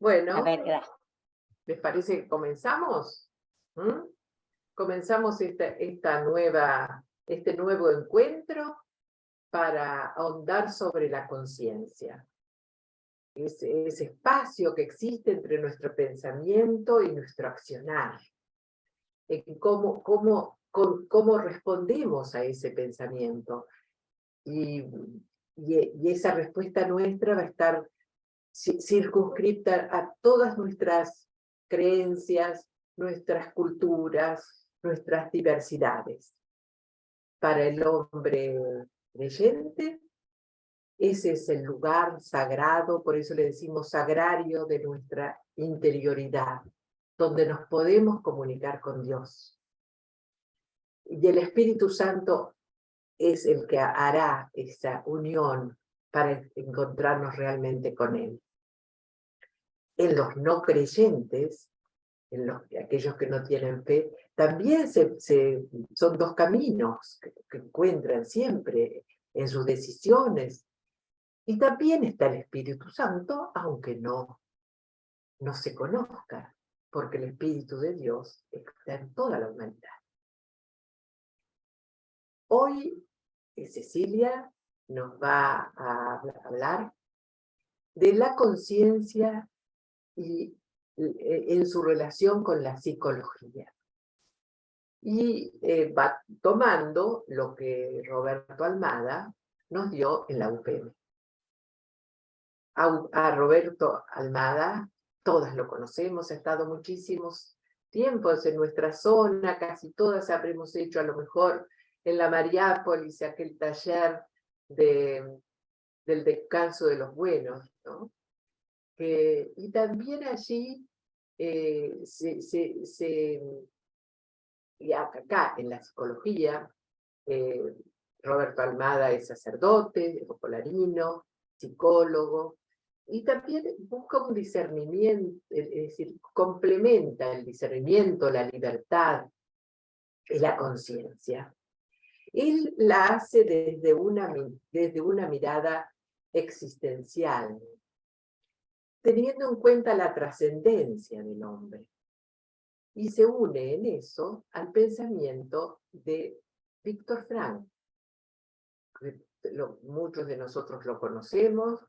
A Bueno, ver, gracias. ¿les parece que comenzamos? ¿Mm? Comenzamos este nuevo encuentro para ahondar sobre la conciencia. Ese espacio que existe entre nuestro pensamiento y nuestro accionar. Cómo respondemos a ese pensamiento. Y esa respuesta nuestra va a estar circunscripta a todas nuestras creencias, nuestras culturas, nuestras diversidades. Para el hombre creyente, ese es el lugar sagrado, por eso le decimos sagrario de nuestra interioridad, donde nos podemos comunicar con Dios. Y el Espíritu Santo es el que hará esa unión para encontrarnos realmente con Él. En los no creyentes, aquellos que no tienen fe, también son dos caminos que encuentran siempre en sus decisiones. Y también está el Espíritu Santo, aunque no se conozca, porque el Espíritu de Dios está en toda la humanidad. Hoy Cecilia nos va a hablar de la conciencia y en su relación con la psicología. Y va tomando lo que Roberto Almada nos dio en la UPM. A Roberto Almada, todas lo conocemos, ha estado muchísimos tiempos en nuestra zona, casi todas habremos hecho a lo mejor en la Mariápolis, aquel taller del descanso de los buenos, ¿no? Y también allí y acá en la psicología, Roberto Almada es sacerdote, polarino, psicólogo, y también busca un discernimiento, es decir, complementa el discernimiento, la libertad y la conciencia. Él la hace desde una mirada existencial, teniendo en cuenta la trascendencia del hombre. Y se une en eso al pensamiento de Víctor Frank. Muchos de nosotros lo conocemos,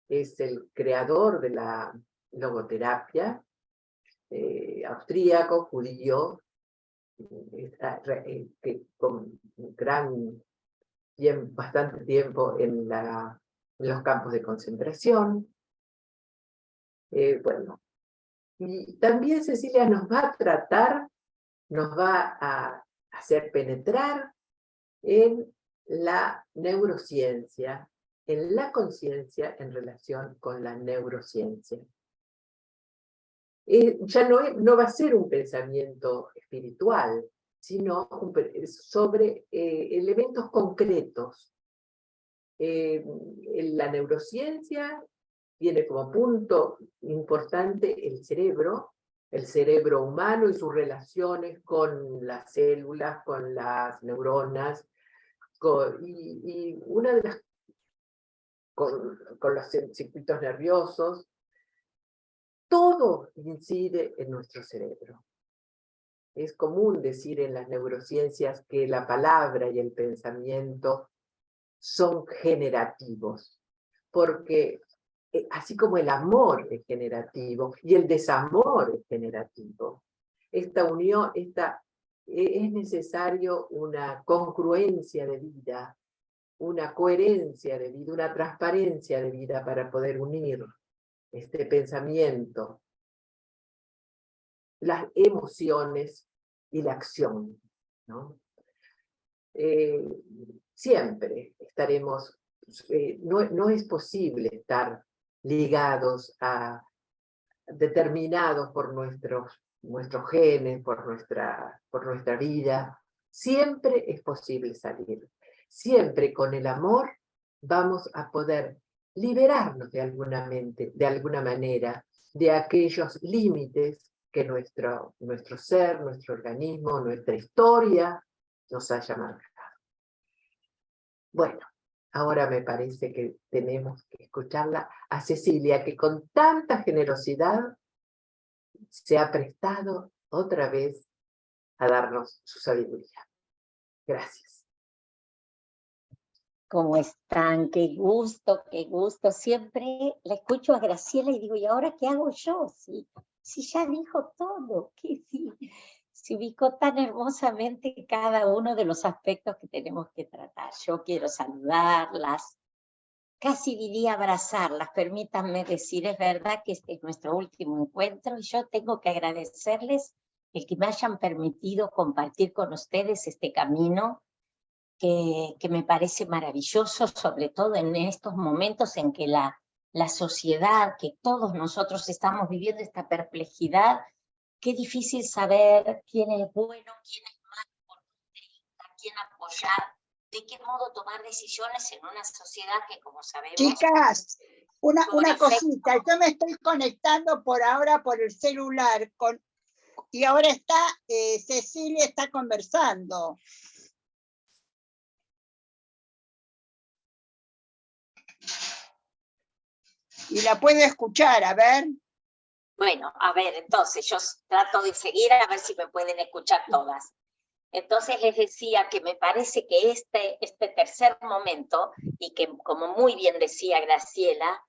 es el creador de la logoterapia, austríaco, judío, que con bastante tiempo en los campos de concentración. Bueno, y también Cecilia nos va a hacer penetrar en la neurociencia, en la conciencia en relación con la neurociencia. Ya no va a ser un pensamiento espiritual, sino sobre elementos concretos. La neurociencia tiene como punto importante el cerebro humano y sus relaciones con las células, con las neuronas, y una de las con los circuitos nerviosos, todo incide en nuestro cerebro. Es común decir en las neurociencias que la palabra y el pensamiento son generativos, porque así como el amor es generativo y el desamor es generativo, esta unión, es necesario una congruencia de vida, una coherencia de vida, una transparencia de vida para poder unir este pensamiento, las emociones y la acción, ¿no? Siempre estaremos, no es posible estar ligados determinados por nuestros genes, por nuestra vida. Siempre es posible salir. Siempre con el amor vamos a poder liberarnos de alguna manera de aquellos límites que nuestro ser, nuestro organismo, nuestra historia nos haya marcado. Bueno, Ahora me parece que tenemos que escucharla a Cecilia, que con tanta generosidad se ha prestado otra vez a darnos su sabiduría. Gracias. ¿Cómo están? Qué gusto, qué gusto. Siempre la escucho a Graciela y digo, ¿y ahora qué hago yo? Si ya dijo todo, que sí, se ubicó tan hermosamente cada uno de los aspectos que tenemos que tratar. Yo quiero saludarlas, casi diría abrazarlas. Permítanme decir, es verdad que este es nuestro último encuentro y yo tengo que agradecerles el que me hayan permitido compartir con ustedes este camino que me parece maravilloso, sobre todo en estos momentos en que la sociedad, que todos nosotros estamos viviendo esta perplejidad, qué difícil saber quién es bueno, quién es malo, a quién apoyar, de qué modo tomar decisiones en una sociedad que, como sabemos... Chicas, una cosita, yo me estoy conectando por ahora por el celular, y ahora Cecilia está conversando. Y la puedo escuchar, a ver. Bueno, a ver, entonces yo trato de seguir a ver si me pueden escuchar todas. Entonces les decía que me parece que este tercer momento, y que como muy bien decía Graciela,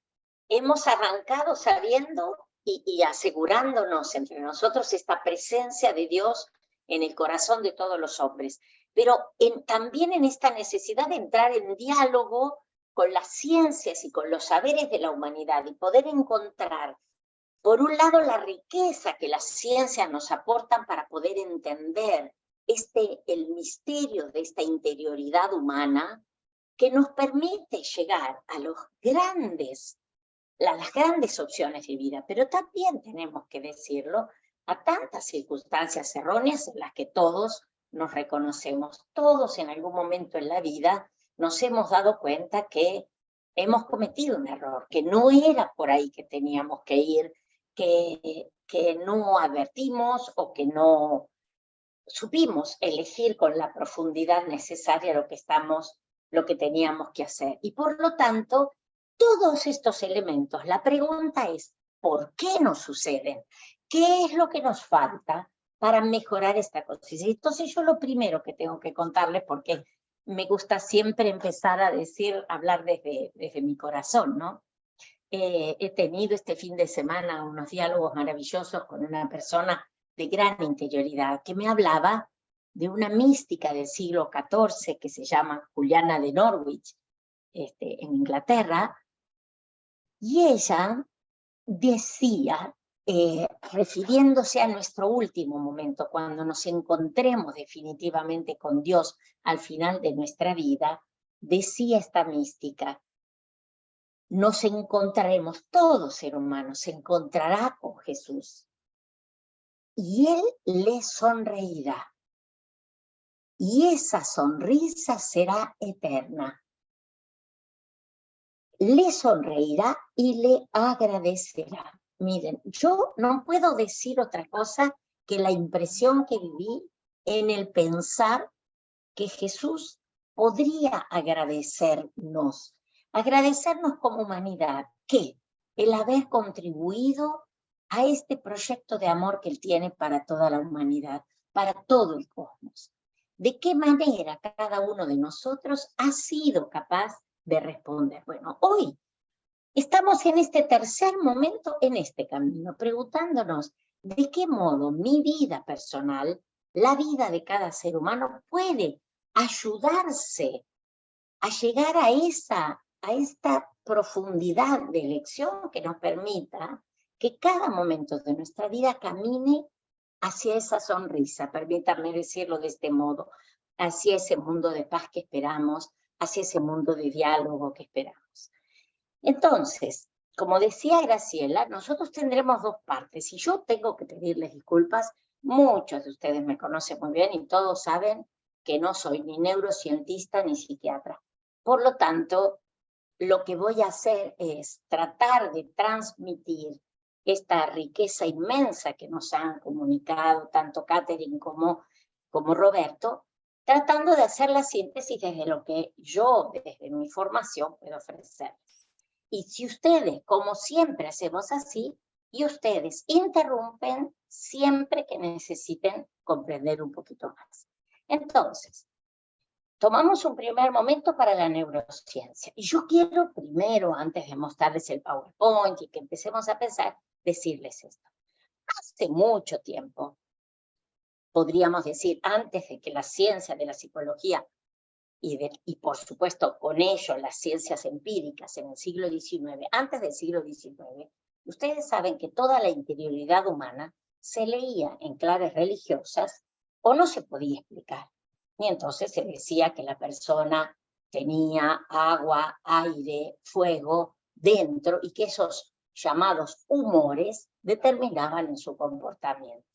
hemos arrancado sabiendo y asegurándonos entre nosotros esta presencia de Dios en el corazón de todos los hombres, pero también en esta necesidad de entrar en diálogo con las ciencias y con los saberes de la humanidad y poder encontrar, por un lado, la riqueza que las ciencias nos aportan para poder entender el misterio de esta interioridad humana que nos permite llegar a las grandes opciones de vida, pero también tenemos que decirlo, a tantas circunstancias erróneas en las que todos nos reconocemos. Todos en algún momento en la vida nos hemos dado cuenta que hemos cometido un error, que no era por ahí que teníamos que ir, que no advertimos o que no supimos elegir con la profundidad necesaria lo que teníamos que hacer. Y por lo tanto, todos estos elementos, la pregunta es, ¿por qué nos suceden? ¿Qué es lo que nos falta para mejorar esta conciencia? Entonces yo lo primero que tengo que contarles, porque me gusta siempre empezar a hablar desde mi corazón, ¿no? He tenido este fin de semana unos diálogos maravillosos con una persona de gran interioridad que me hablaba de una mística del siglo XIV que se llama Juliana de Norwich, en Inglaterra, y ella decía, refiriéndose a nuestro último momento, cuando nos encontremos definitivamente con Dios al final de nuestra vida, decía esta mística: nos encontraremos, todo ser humano se encontrará con Jesús y Él le sonreirá. Y esa sonrisa será eterna. Le sonreirá y le agradecerá. Miren, yo no puedo decir otra cosa que la impresión que viví en el pensar que Jesús podría agradecernos como humanidad, que el haber contribuido a este proyecto de amor que Él tiene para toda la humanidad, para todo el cosmos. ¿De qué manera cada uno de nosotros ha sido capaz de responder? Bueno, hoy estamos en este tercer momento, en este camino, preguntándonos de qué modo mi vida personal, la vida de cada ser humano, puede ayudarse a llegar a esta profundidad de elección que nos permita que cada momento de nuestra vida camine hacia esa sonrisa, permítanme decirlo de este modo, hacia ese mundo de paz que esperamos, hacia ese mundo de diálogo que esperamos. Entonces, como decía Graciela, nosotros tendremos dos partes, y yo tengo que pedirles disculpas. Muchos de ustedes me conocen muy bien y todos saben que no soy ni neurocientista ni psiquiatra. Por lo tanto, lo que voy a hacer es tratar de transmitir esta riqueza inmensa que nos han comunicado tanto Catherine como Roberto, tratando de hacer la síntesis desde lo que yo, desde mi formación, puedo ofrecer. Y si ustedes, como siempre hacemos así, y ustedes interrumpen siempre que necesiten comprender un poquito más. Entonces, tomamos un primer momento para la neurociencia. Y yo quiero primero, antes de mostrarles el PowerPoint y que empecemos a pensar, decirles esto. Hace mucho tiempo, podríamos decir, antes de que la ciencia de la psicología y por supuesto con ello las ciencias empíricas en el siglo XIX, antes del siglo XIX, ustedes saben que toda la interioridad humana se leía en claves religiosas o no se podía explicar. Y entonces se decía que la persona tenía agua, aire, fuego dentro y que esos llamados humores determinaban en su comportamiento.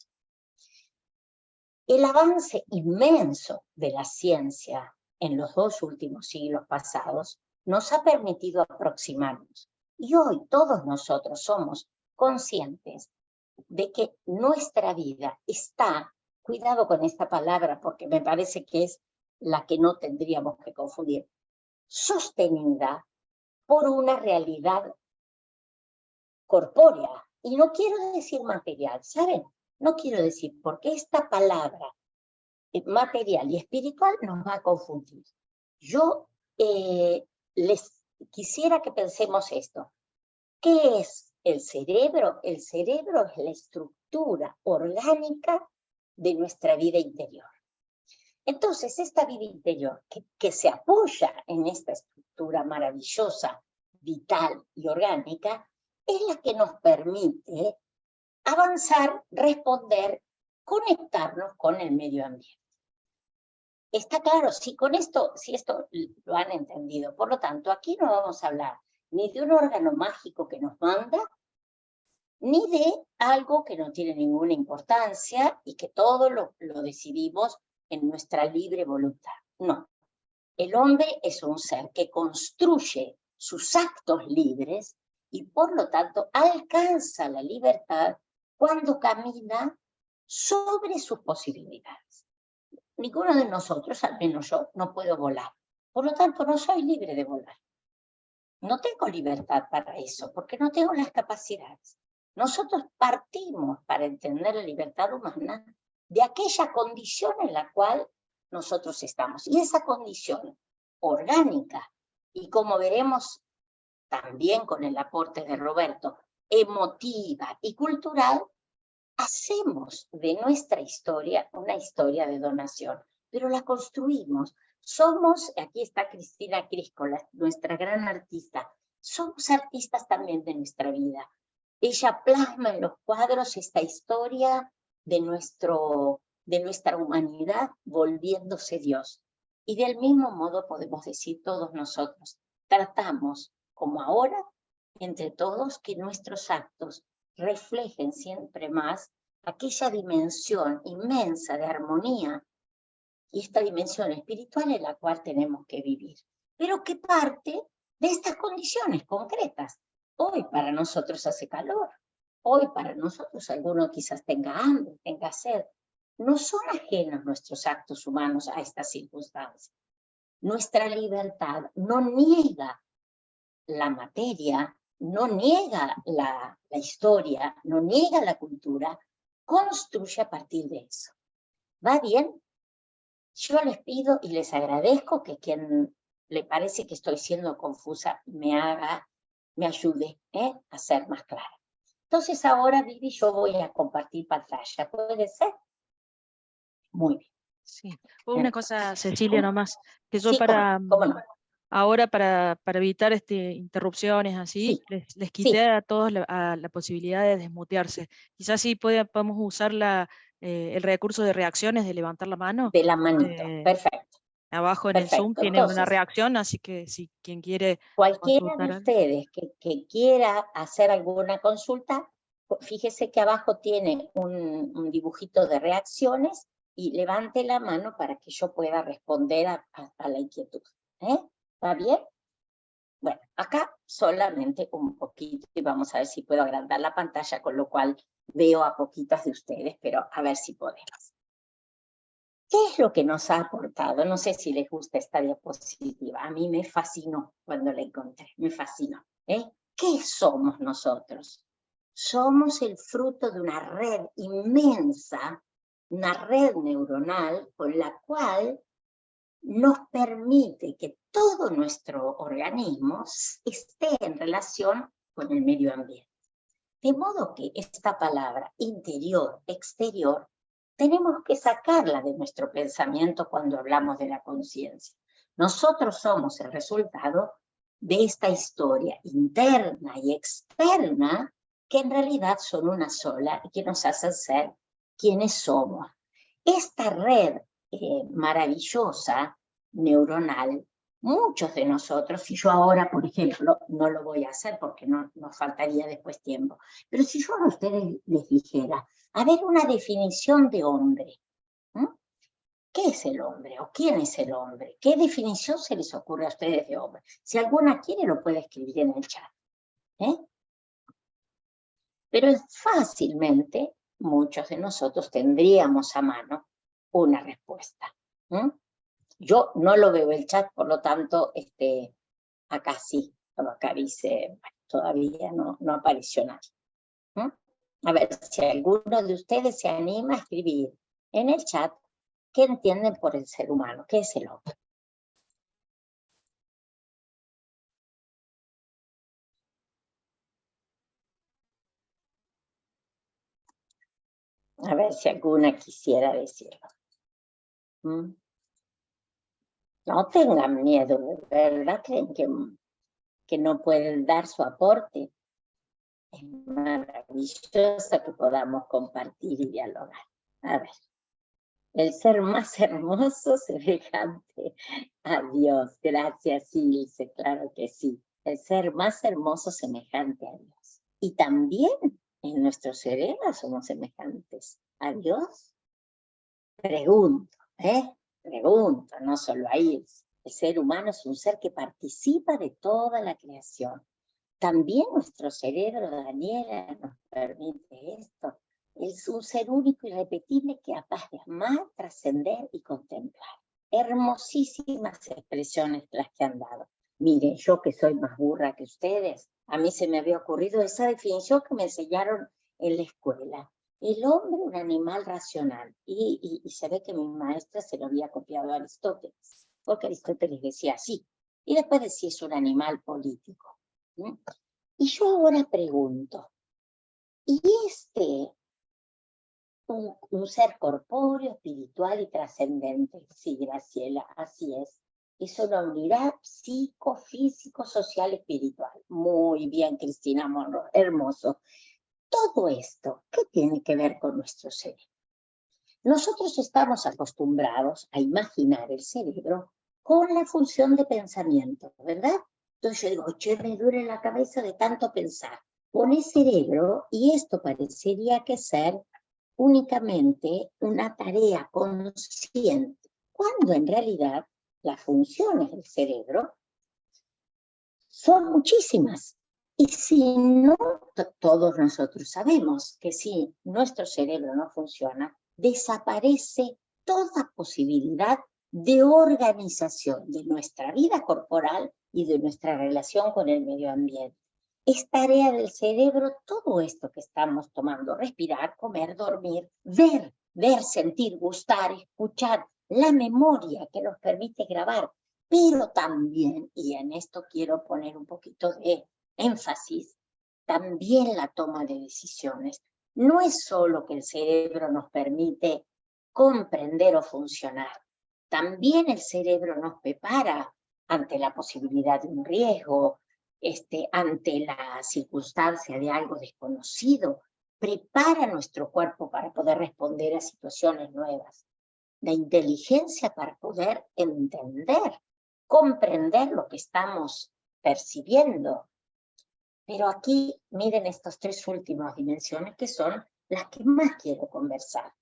El avance inmenso de la ciencia en los 2 últimos siglos pasados nos ha permitido aproximarnos. Y hoy todos nosotros somos conscientes de que nuestra vida está, cuidado con esta palabra porque me parece que es la que no tendríamos que confundir, sostenida por una realidad corpórea. Y no quiero decir material, ¿saben? No quiero decir, porque esta palabra material y espiritual nos va a confundir. Yo les quisiera que pensemos esto. ¿Qué es el cerebro? El cerebro es la estructura orgánica de nuestra vida interior. Entonces, esta vida interior que se apoya en esta estructura maravillosa, vital y orgánica, es la que nos permite avanzar, responder, conectarnos con el medio ambiente. Está claro, si esto lo han entendido. Por lo tanto, aquí no vamos a hablar ni de un órgano mágico que nos manda, ni de algo que no tiene ninguna importancia y que todo lo decidimos en nuestra libre voluntad. No. El hombre es un ser que construye sus actos libres y por lo tanto alcanza la libertad cuando camina sobre sus posibilidades. Ninguno de nosotros, al menos yo, no puedo volar. Por lo tanto, no soy libre de volar. No tengo libertad para eso, porque no tengo las capacidades. Nosotros partimos para entender la libertad humana de aquella condición en la cual nosotros estamos. Y esa condición orgánica, y como veremos también con el aporte de Roberto, emotiva y cultural, hacemos de nuestra historia una historia de donación, pero la construimos. Somos, aquí está Cristina Críscola, nuestra gran artista, somos artistas también de nuestra vida. Ella plasma en los cuadros esta historia de nuestra humanidad volviéndose Dios. Y del mismo modo podemos decir todos nosotros, tratamos como ahora entre todos que nuestros actos reflejen siempre más aquella dimensión inmensa de armonía y esta dimensión espiritual en la cual tenemos que vivir, pero que parte de estas condiciones concretas. Hoy para nosotros hace calor, hoy para nosotros alguno quizás tenga hambre, tenga sed. No son ajenos nuestros actos humanos a estas circunstancias. Nuestra libertad no niega la materia, no niega la historia, no niega la cultura, construye a partir de eso. ¿Va bien? Yo les pido y les agradezco que quien le parece que estoy siendo confusa me ayude a ser más clara. Entonces ahora, Vivi, yo voy a compartir pantalla. ¿Puede ser? Muy bien. Sí. Una cosa, Cecilia, nomás, que yo sí, ¿cómo no? ahora para evitar interrupciones así, Sí, les quité sí. a todos la posibilidad de desmutearse. Quizás sí podemos usar el recurso de reacciones, de levantar la mano. De la manito, perfecto. Abajo en el Zoom tiene entonces, una reacción, así que si quien quiere cualquiera de consultar ustedes que quiera hacer alguna consulta, fíjese que abajo tiene un dibujito de reacciones y levante la mano para que yo pueda responder a la inquietud. ¿Va bien? Bueno, acá solamente un poquito y vamos a ver si puedo agrandar la pantalla, con lo cual veo a poquitas de ustedes, pero a ver si podemos. ¿Qué es lo que nos ha aportado? No sé si les gusta esta diapositiva. A mí me fascinó cuando la encontré, me fascinó. ¿Qué somos nosotros? Somos el fruto de una red inmensa, una red neuronal con la cual nos permite que todo nuestro organismo esté en relación con el medio ambiente. De modo que esta palabra interior, exterior, tenemos que sacarla de nuestro pensamiento cuando hablamos de la conciencia. Nosotros somos el resultado de esta historia interna y externa que en realidad son una sola y que nos hacen ser quienes somos. Esta red maravillosa, neuronal, muchos de nosotros, si yo ahora, por ejemplo, no lo voy a hacer porque no nos faltaría después tiempo, pero si yo a ustedes les dijera, a ver, una definición de hombre, ¿qué es el hombre o quién es el hombre? ¿Qué definición se les ocurre a ustedes de hombre? Si alguna quiere, lo puede escribir en el chat. Pero fácilmente muchos de nosotros tendríamos a mano una respuesta. Yo no lo veo el chat, por lo tanto, acá sí, acá dice, todavía no apareció nadie. A ver, si alguno de ustedes se anima a escribir en el chat qué entienden por el ser humano, qué es el hombre. A ver si alguna quisiera decirlo. No tengan miedo, ¿verdad? ¿Creen que no pueden dar su aporte? Es maravilloso que podamos compartir y dialogar. A ver, el ser más hermoso, semejante a Dios. Gracias, Ilse, claro que sí. El ser más hermoso, semejante a Dios. Y también en nuestro cerebro somos semejantes a Dios. Pregunto, Pregunto, no solo ahí. El ser humano es un ser que participa de toda la creación. También nuestro cerebro, Daniela, nos permite esto. Es un ser único y irrepetible que es capaz de amar, trascender y contemplar. Hermosísimas expresiones las que han dado. Miren, yo que soy más burra que ustedes, a mí se me había ocurrido esa definición que me enseñaron en la escuela. El hombre, un animal racional. Y se ve que mi maestra se lo había copiado a Aristóteles, porque Aristóteles decía así. Y después decía, es un animal político. Y yo ahora pregunto, ¿y un ser corpóreo, espiritual y trascendente? Sí, Graciela, así es. Es una unidad psicofísico, social, espiritual. Muy bien, Cristina Monroe, hermoso. Todo esto, ¿qué tiene que ver con nuestro cerebro? Nosotros estamos acostumbrados a imaginar el cerebro con la función de pensamiento, ¿verdad? Entonces yo digo, che, me duele la cabeza de tanto pensar. Pone cerebro y esto parecería que ser únicamente una tarea consciente, cuando en realidad las funciones del cerebro son muchísimas. Y si no, todos nosotros sabemos que si nuestro cerebro no funciona, desaparece toda posibilidad de organización de nuestra vida corporal y de nuestra relación con el medio ambiente. Es tarea del cerebro todo esto que estamos tomando: respirar, comer, dormir, ver, sentir, gustar, escuchar, la memoria que nos permite grabar, pero también, y en esto quiero poner un poquito de énfasis, también la toma de decisiones. No es solo que el cerebro nos permite comprender o funcionar, también el cerebro nos prepara ante la posibilidad de un riesgo, ante la circunstancia de algo desconocido, prepara nuestro cuerpo para poder responder a situaciones nuevas. La inteligencia para poder entender, comprender lo que estamos percibiendo. Pero aquí miren estas tres últimas dimensiones que son las que más quiero conversar.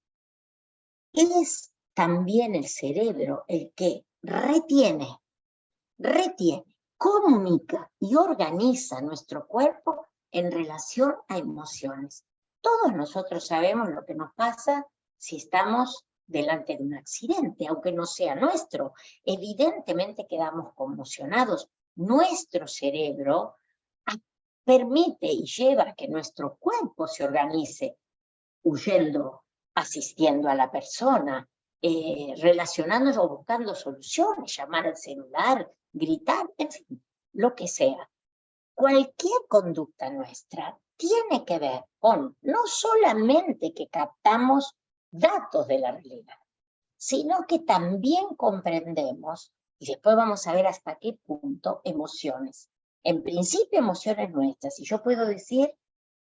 Es también el cerebro el que retiene, comunica y organiza nuestro cuerpo en relación a emociones. Todos nosotros sabemos lo que nos pasa si estamos delante de un accidente, aunque no sea nuestro. Evidentemente quedamos conmocionados. Nuestro cerebro permite y lleva a que nuestro cuerpo se organice, huyendo, asistiendo a la persona, relacionándonos o buscando soluciones, llamar al celular, gritar, en fin, lo que sea. Cualquier conducta nuestra tiene que ver con no solamente que captamos datos de la realidad, sino que también comprendemos, y después vamos a ver hasta qué punto, emociones. En principio, emociones nuestras. Y yo puedo decir,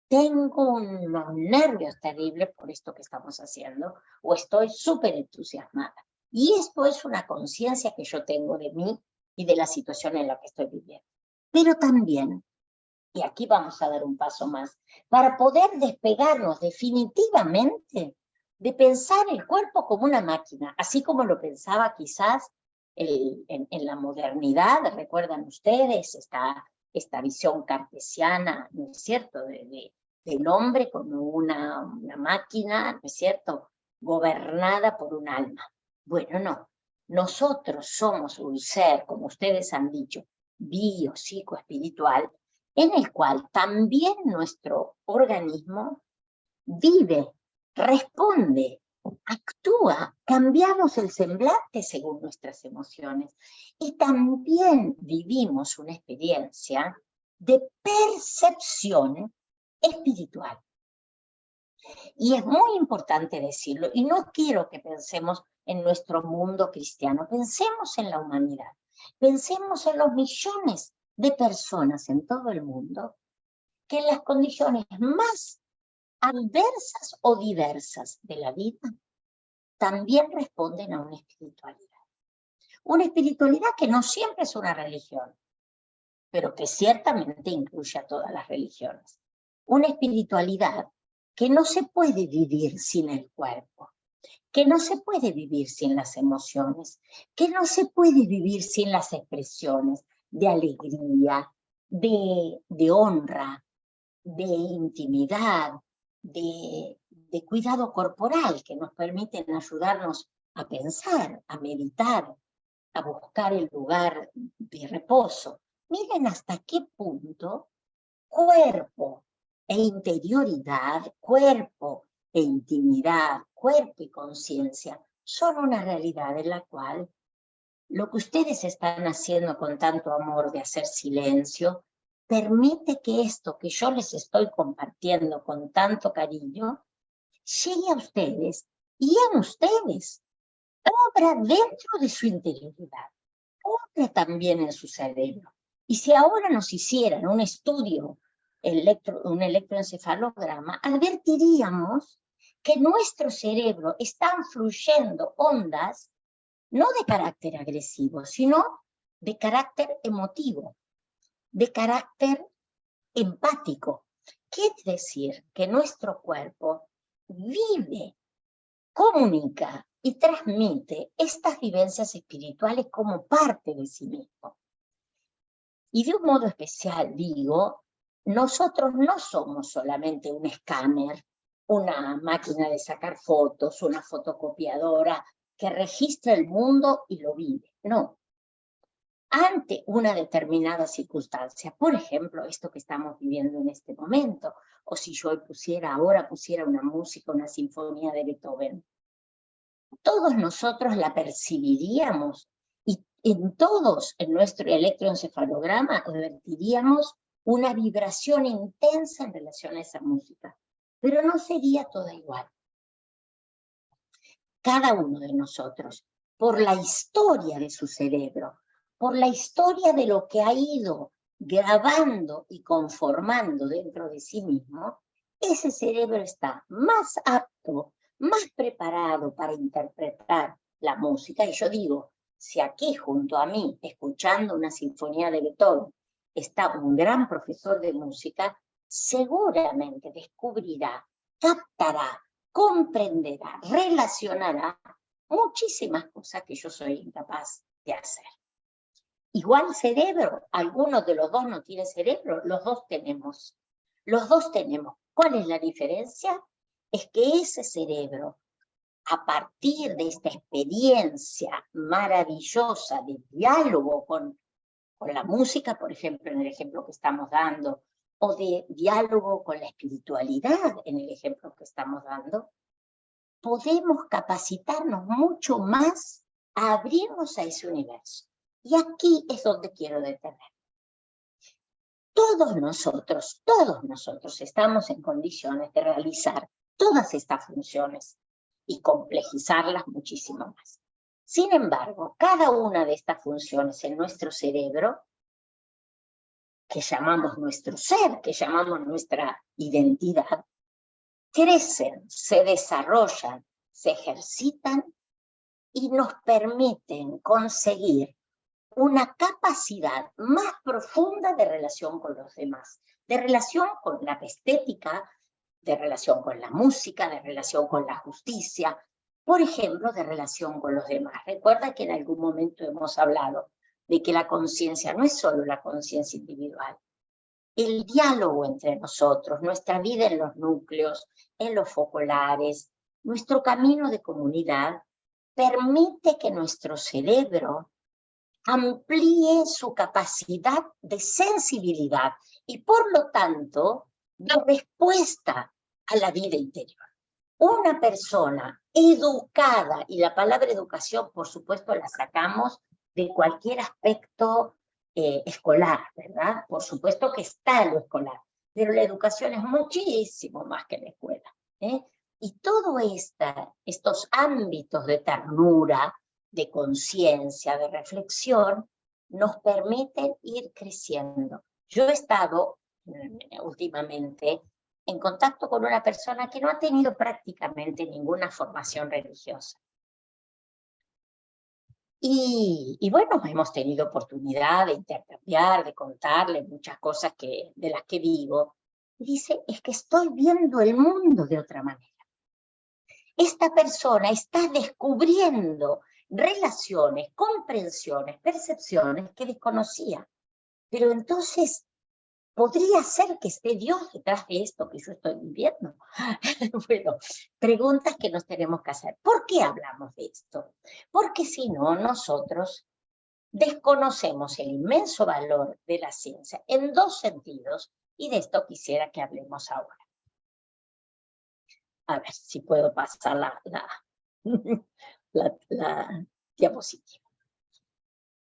tengo unos nervios terribles por esto que estamos haciendo, o estoy súper entusiasmada. Y esto es una conciencia que yo tengo de mí y de la situación en la que estoy viviendo. Pero también, y aquí vamos a dar un paso más, para poder despegarnos definitivamente de pensar el cuerpo como una máquina, así como lo pensaba quizás en la modernidad. Recuerdan ustedes esta visión cartesiana, ¿no es cierto?, del hombre como una máquina, ¿no es cierto?, gobernada por un alma. Bueno, no. Nosotros somos un ser, como ustedes han dicho, psicoespiritual, en el cual también nuestro organismo vive, responde, actúa, cambiamos el semblante según nuestras emociones, y también vivimos una experiencia de percepción espiritual. Y es muy importante decirlo, y no quiero que pensemos en nuestro mundo cristiano, pensemos en la humanidad, pensemos en los millones de personas en todo el mundo que en las condiciones más adversas o diversas de la vida también responden a una espiritualidad. Una espiritualidad que no siempre es una religión, pero que ciertamente incluye a todas las religiones. Una espiritualidad que no se puede vivir sin el cuerpo, que no se puede vivir sin las emociones, que no se puede vivir sin las expresiones de alegría, de honra, de intimidad, de cuidado corporal, que nos permiten ayudarnos a pensar, a meditar, a buscar el lugar de reposo. Miren hasta qué punto cuerpo e interioridad, cuerpo e intimidad, cuerpo y conciencia son una realidad en la cual lo que ustedes están haciendo con tanto amor de hacer silencio permite que esto que yo les estoy compartiendo con tanto cariño llegue a ustedes y en ustedes obra dentro de su interioridad, obra también en su cerebro. Y si ahora nos hicieran un estudio, un electroencefalograma, advertiríamos que en nuestro cerebro están fluyendo ondas no de carácter agresivo, sino de carácter emotivo, de carácter empático. Quiere decir que nuestro cuerpo vive, comunica y transmite estas vivencias espirituales como parte de sí mismo. Y de un modo especial digo, nosotros no somos solamente un escáner, una máquina de sacar fotos, una fotocopiadora que registra el mundo y lo vive. No. Ante una determinada circunstancia, por ejemplo, esto que estamos viviendo en este momento, o si yo ahora pusiera una música, una sinfonía de Beethoven, todos nosotros la percibiríamos y en nuestro electroencefalograma advertiríamos una vibración intensa en relación a esa música, pero no sería toda igual. Cada uno de nosotros, por la historia de su cerebro, por la historia de lo que ha ido grabando y conformando dentro de sí mismo, ese cerebro está más apto, más preparado para interpretar la música. Y yo digo, si aquí junto a mí, escuchando una sinfonía de Beethoven, está un gran profesor de música, seguramente descubrirá, captará, comprenderá, relacionará muchísimas cosas que yo soy incapaz de hacer. Igual cerebro, alguno de los dos no tiene cerebro, los dos tenemos. Los dos tenemos. ¿Cuál es la diferencia? Es que ese cerebro a partir de esta experiencia maravillosa de diálogo con la música, por ejemplo, en el ejemplo que estamos dando, o de diálogo con la espiritualidad, en el ejemplo que estamos dando, podemos capacitarnos mucho más a abrirnos a ese universo. Y aquí es donde quiero detener. Todos nosotros estamos en condiciones de realizar todas estas funciones y complejizarlas muchísimo más. Sin embargo, cada una de estas funciones en nuestro cerebro, que llamamos nuestro ser, que llamamos nuestra identidad, crecen, se desarrollan, se ejercitan y nos permiten conseguir una capacidad más profunda de relación con los demás, de relación con la estética, de relación con la música, de relación con la justicia, por ejemplo, de relación con los demás. Recuerda que en algún momento hemos hablado de que la conciencia no es solo la conciencia individual. El diálogo entre nosotros, nuestra vida en los núcleos, en los focolares, nuestro camino de comunidad, permite que nuestro cerebro amplíe su capacidad de sensibilidad y por lo tanto de respuesta a la vida interior. Una persona educada, y la palabra educación por supuesto la sacamos de cualquier aspecto escolar, ¿verdad? Por supuesto que está en lo escolar, pero la educación es muchísimo más que la escuela, ¿eh? Y todos estos ámbitos de ternura, de conciencia, de reflexión, nos permiten ir creciendo. Yo he estado últimamente en contacto con una persona que no ha tenido prácticamente ninguna formación religiosa. Y bueno, hemos tenido oportunidad de intercambiar, de contarle muchas cosas de las que vivo. Y dice, es que estoy viendo el mundo de otra manera. Esta persona está descubriendo relaciones, comprensiones, percepciones que desconocía. Pero entonces, ¿podría ser que esté Dios detrás de esto que yo estoy viviendo? Bueno, preguntas que nos tenemos que hacer. ¿Por qué hablamos de esto? Porque si no, nosotros desconocemos el inmenso valor de la ciencia en dos sentidos, y de esto quisiera que hablemos ahora. A ver si puedo pasar la diapositiva.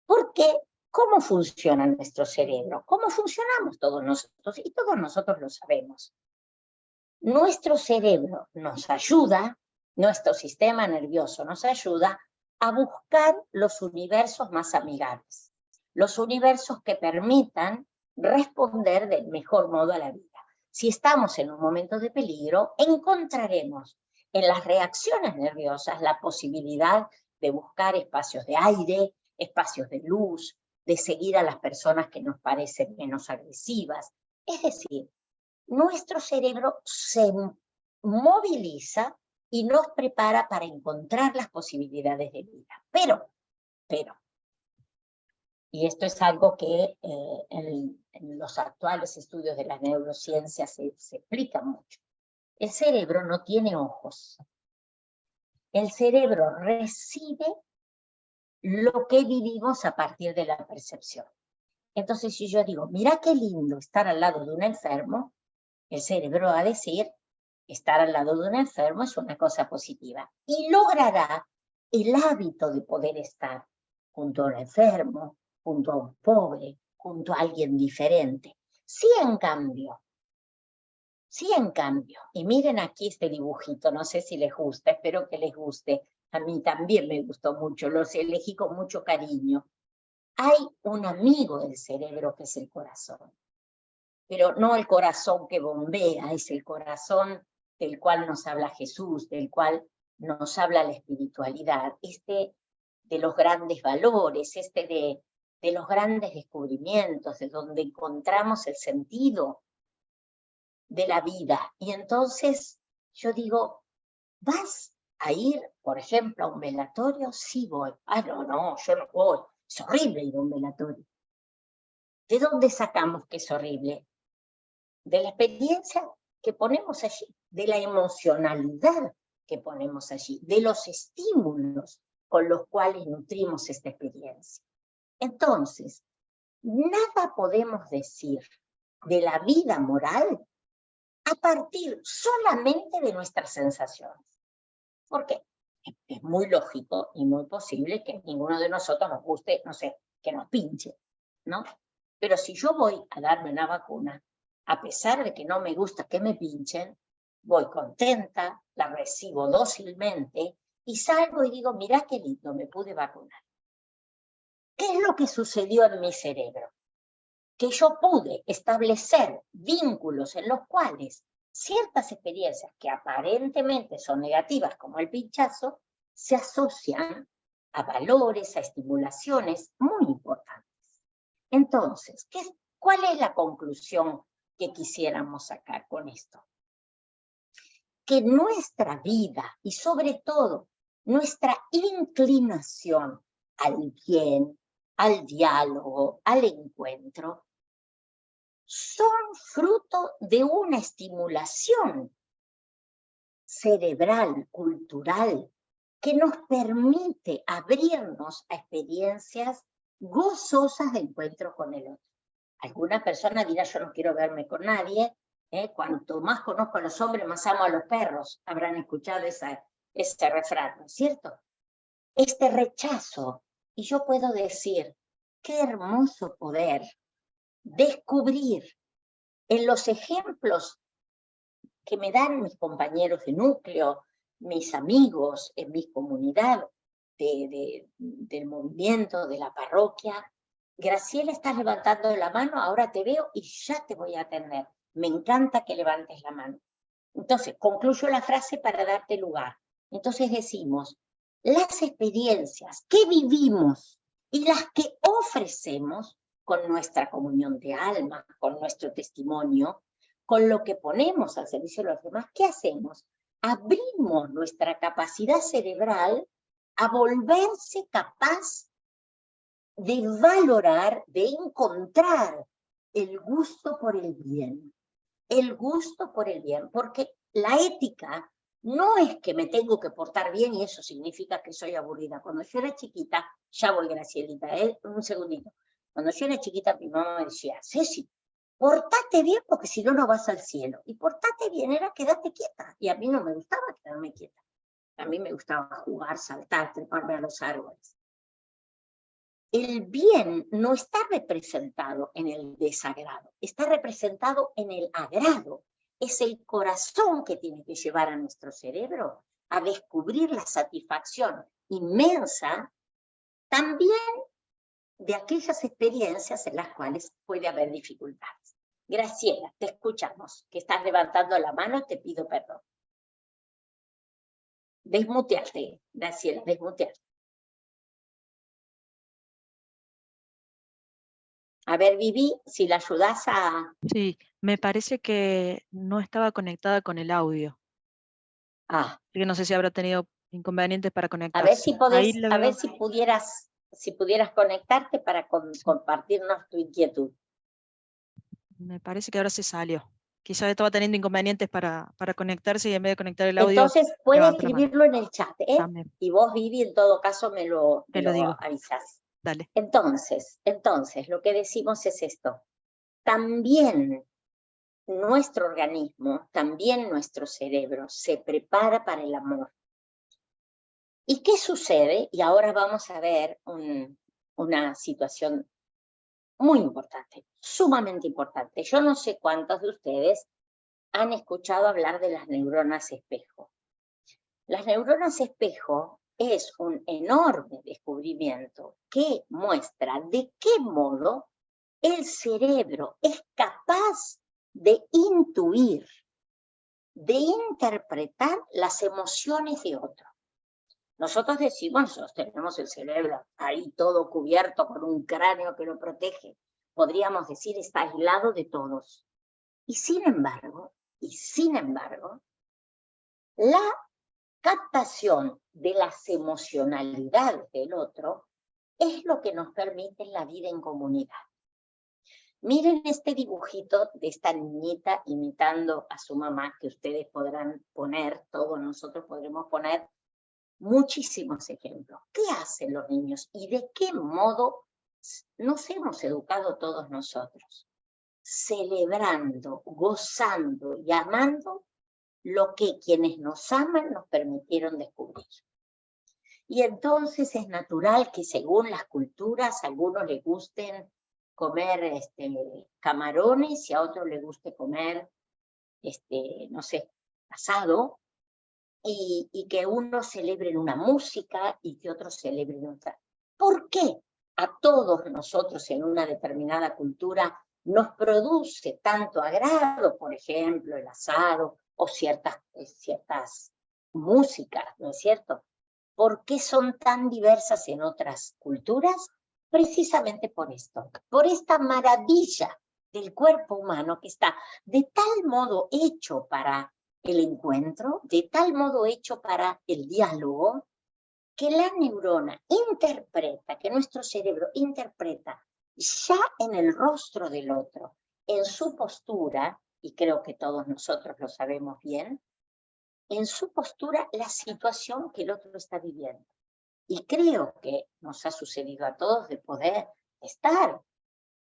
Porque, ¿cómo funciona nuestro cerebro? ¿Cómo funcionamos todos nosotros? Y todos nosotros lo sabemos. Nuestro cerebro nos ayuda, nuestro sistema nervioso nos ayuda a buscar los universos más amigables, los universos que permitan responder del mejor modo a la vida. Si estamos en un momento de peligro, encontraremos en las reacciones nerviosas la posibilidad de buscar espacios de aire, espacios de luz, de seguir a las personas que nos parecen menos agresivas. Es decir, nuestro cerebro se moviliza y nos prepara para encontrar las posibilidades de vida. Pero, y esto es algo que en los actuales estudios de la neurociencia se explica mucho, el cerebro no tiene ojos. El cerebro recibe lo que vivimos a partir de la percepción. Entonces, si yo digo, mira qué lindo estar al lado de un enfermo, el cerebro va a decir, estar al lado de un enfermo es una cosa positiva. Y logrará el hábito de poder estar junto a un enfermo, junto a un pobre, junto a alguien diferente. Sí, en cambio, y miren aquí este dibujito, no sé si les gusta, espero que les guste. A mí también me gustó mucho, los elegí con mucho cariño. Hay un amigo del cerebro que es el corazón, pero no el corazón que bombea, es el corazón del cual nos habla Jesús, del cual nos habla la espiritualidad, de los grandes valores, de los grandes descubrimientos, de donde encontramos el sentido de la vida. Y entonces yo digo, ¿vas a ir, por ejemplo, a un velatorio? Sí voy. Ah, no, yo no voy. Es horrible ir a un velatorio. ¿De dónde sacamos que es horrible? De la experiencia que ponemos allí, de la emocionalidad que ponemos allí, de los estímulos con los cuales nutrimos esta experiencia. Entonces, nada podemos decir de la vida moral a partir solamente de nuestras sensaciones. ¿Por qué? Es muy lógico y muy posible que ninguno de nosotros nos guste, no sé, que nos pinche, ¿no? Pero si yo voy a darme una vacuna, a pesar de que no me gusta que me pinchen, voy contenta, la recibo dócilmente y salgo y digo, mirá qué lindo, me pude vacunar. ¿Qué es lo que sucedió en mi cerebro? Que yo pude establecer vínculos en los cuales ciertas experiencias que aparentemente son negativas, como el pinchazo, se asocian a valores, a estimulaciones muy importantes. Entonces, ¿cuál es la conclusión que quisiéramos sacar con esto? Que nuestra vida y sobre todo nuestra inclinación al bien, al diálogo, al encuentro, son fruto de una estimulación cerebral, cultural, que nos permite abrirnos a experiencias gozosas de encuentro con el otro. Alguna persona dirá, yo no quiero verme con nadie, cuanto más conozco a los hombres, más amo a los perros. Habrán escuchado ese refrán, ¿no es cierto? Este rechazo, y yo puedo decir, qué hermoso poder descubrir en los ejemplos que me dan mis compañeros de núcleo, mis amigos, en mi comunidad del movimiento, de la parroquia. Graciela, estás levantando la mano, ahora te veo y ya te voy a atender. Me encanta que levantes la mano. Entonces, concluyo la frase para darte lugar. Entonces decimos, las experiencias que vivimos y las que ofrecemos con nuestra comunión de alma, con nuestro testimonio, con lo que ponemos al servicio de los demás, ¿qué hacemos? Abrimos nuestra capacidad cerebral a volverse capaz de valorar, de encontrar el gusto por el bien. El gusto por el bien, porque la ética no es que me tengo que portar bien y eso significa que soy aburrida. Cuando yo era chiquita, ya voy, Gracielita, un segundito. Cuando yo era chiquita, mi mamá me decía, Ceci, portate bien porque si no, no vas al cielo. Y portate bien era quedarte quieta. Y a mí no me gustaba quedarme quieta. A mí me gustaba jugar, saltar, treparme a los árboles. El bien no está representado en el desagrado, está representado en el agrado. Es el corazón que tiene que llevar a nuestro cerebro a descubrir la satisfacción inmensa también de aquellas experiencias en las cuales puede haber dificultades. Graciela, te escuchamos, que estás levantando la mano, te pido perdón. Desmutearte, Graciela, desmutearte. A ver, Vivi, si la ayudás a... Sí, me parece que no estaba conectada con el audio. Ah, Así que no sé si habrá tenido inconvenientes para a conectarse. ver si podés, Ahí la a ver veo. si pudieras conectarte para compartirnos tu inquietud. Me parece que ahora se salió. Quizás estaba teniendo inconvenientes para conectarse y en vez de conectar el audio, Entonces, puede levantó la mano. escribirlo en el chat, ¿eh? También, Y vos, Vivi, en todo caso me lo te lo digo. avisás. Dale. Entonces, lo que decimos es esto. También nuestro organismo, también nuestro cerebro se prepara para el amor. ¿Y qué sucede? Y ahora vamos a ver una situación muy importante, sumamente importante. Yo no sé cuántos de ustedes han escuchado hablar de las neuronas espejo. Las neuronas espejo es un enorme descubrimiento que muestra de qué modo el cerebro es capaz de intuir, de interpretar las emociones de otro. Nosotros decimos, nosotros tenemos el cerebro ahí todo cubierto con un cráneo que lo protege. Podríamos decir, está aislado de todos. Y sin embargo, la captación de las emocionalidades del otro es lo que nos permite la vida en comunidad. Miren este dibujito de esta niñita imitando a su mamá, que ustedes podrán poner, todos nosotros podremos poner muchísimos ejemplos. ¿Qué hacen los niños y de qué modo nos hemos educado todos nosotros? Celebrando, gozando y amando lo que quienes nos aman nos permitieron descubrir. Y entonces es natural que según las culturas a algunos les gusten comer camarones y a otros les guste comer, no sé, asado, y que unos celebren una música y que otros celebren otra. ¿Por qué a todos nosotros en una determinada cultura nos produce tanto agrado, por ejemplo, el asado o ciertas músicas, ¿no es cierto? ¿Por qué son tan diversas en otras culturas? Precisamente por esto, por esta maravilla del cuerpo humano que está de tal modo hecho para el encuentro, de tal modo hecho para el diálogo, que la neurona interpreta, que nuestro cerebro interpreta ya en el rostro del otro, en su postura, y creo que todos nosotros lo sabemos bien, en su postura la situación que el otro está viviendo. Y creo que nos ha sucedido a todos de poder estar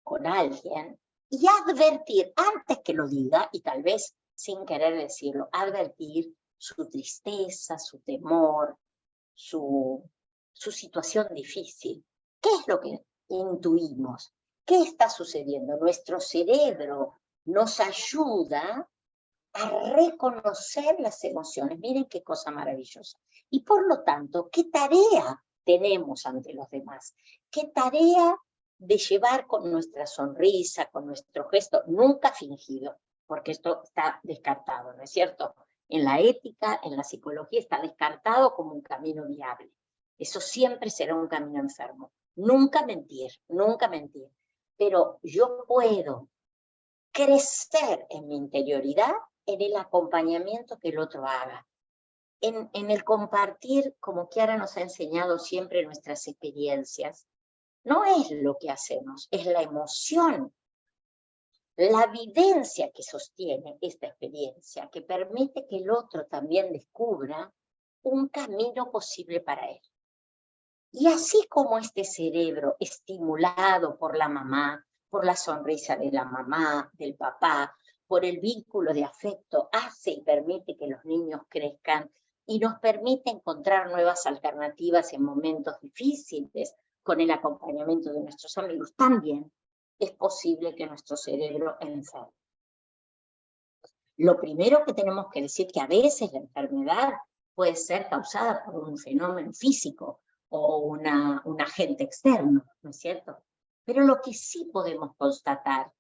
con alguien y advertir, antes que lo diga, y tal vez sin querer decirlo, advertir su tristeza, su temor, su situación difícil. ¿Qué es lo que intuimos? ¿Qué está sucediendo? Nuestro cerebro nos ayuda a reconocer las emociones. Miren qué cosa maravillosa. Y por lo tanto, ¿qué tarea tenemos ante los demás? ¿Qué tarea de llevar con nuestra sonrisa, con nuestro gesto, nunca fingido? Porque esto está descartado, ¿no es cierto? En la ética, en la psicología, está descartado como un camino viable. Eso siempre será un camino enfermo. Nunca mentir, nunca mentir. Pero yo puedo crecer en mi interioridad en el acompañamiento que el otro haga, en el compartir, como Chiara nos ha enseñado siempre nuestras experiencias. No es lo que hacemos, es la emoción, la vivencia que sostiene esta experiencia, que permite que el otro también descubra un camino posible para él. Y así como este cerebro estimulado por la mamá, por la sonrisa de la mamá, del papá, por el vínculo de afecto, hace y permite que los niños crezcan y nos permite encontrar nuevas alternativas en momentos difíciles con el acompañamiento de nuestros amigos, también es posible que nuestro cerebro enferme. Lo primero que tenemos que decir que a veces la enfermedad puede ser causada por un fenómeno físico o un agente externo, ¿no es cierto? Pero lo que sí podemos constatar,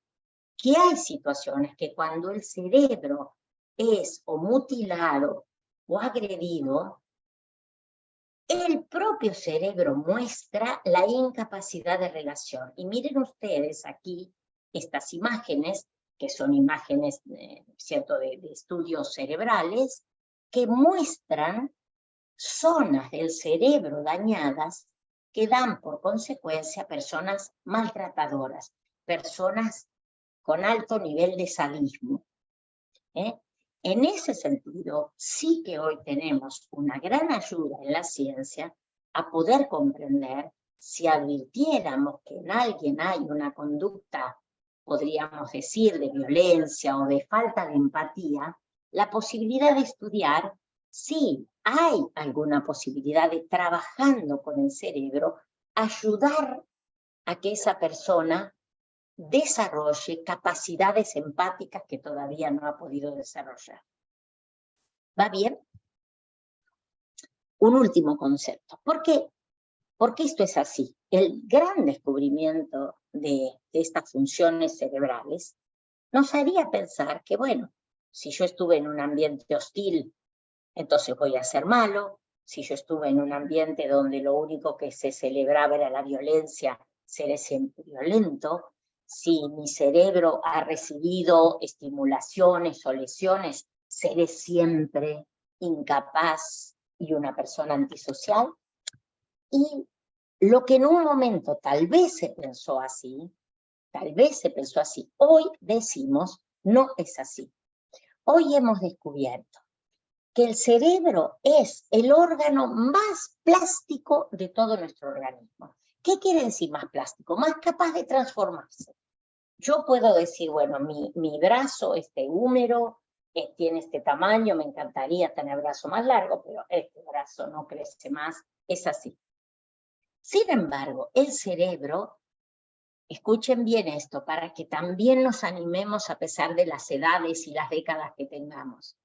que hay situaciones que cuando el cerebro es o mutilado o agredido, el propio cerebro muestra la incapacidad de relación. Y miren ustedes aquí estas imágenes, que son imágenes ¿cierto? De estudios cerebrales, que muestran zonas del cerebro dañadas que dan por consecuencia personas maltratadoras, personas con alto nivel de sadismo. En ese sentido, sí que hoy tenemos una gran ayuda en la ciencia a poder comprender, si advirtiéramos que en alguien hay una conducta, podríamos decir, de violencia o de falta de empatía, la posibilidad de estudiar si hay alguna posibilidad de, trabajando con el cerebro, ayudar a que esa persona desarrolle capacidades empáticas que todavía no ha podido desarrollar. ¿Va bien? Un último concepto. ¿Por qué esto es así? El gran descubrimiento de estas funciones cerebrales nos haría pensar que, bueno, si yo estuve en un ambiente hostil, entonces voy a ser malo. Si yo estuve en un ambiente donde lo único que se celebraba era la violencia, seré siempre violento. Si mi cerebro ha recibido estimulaciones o lesiones, seré siempre incapaz y una persona antisocial. Y lo que en un momento tal vez se pensó así, Tal vez se pensó así. Hoy decimos, no es así. Hoy hemos descubierto que el cerebro es el órgano más plástico de todo nuestro organismo. ¿Qué quiere decir más plástico? Más capaz de transformarse. Yo puedo decir, bueno, mi brazo, este húmero, tiene este tamaño, me encantaría tener brazo más largo, pero este brazo no crece más, es así. Sin embargo, el cerebro, escuchen bien esto, para que también nos animemos a pesar de las edades y las décadas que tengamos.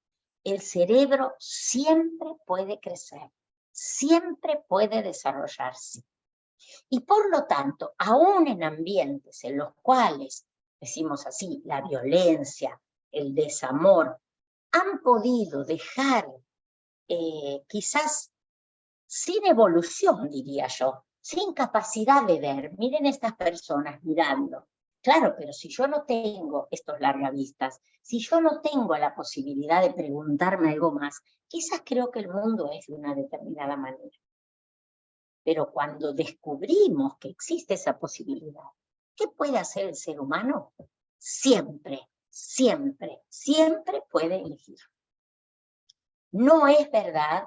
El cerebro siempre puede crecer, siempre puede desarrollarse. Y por lo tanto, aún en ambientes en los cuales, decimos así, la violencia, el desamor, han podido dejar quizás sin evolución, diría yo, sin capacidad de ver. Miren estas personas mirando. Claro, pero si yo no tengo estos largavistas, si yo no tengo la posibilidad de preguntarme algo más, quizás creo que el mundo es de una determinada manera. Pero cuando descubrimos que existe esa posibilidad, ¿qué puede hacer el ser humano? Siempre, siempre, siempre puede elegir. No es verdad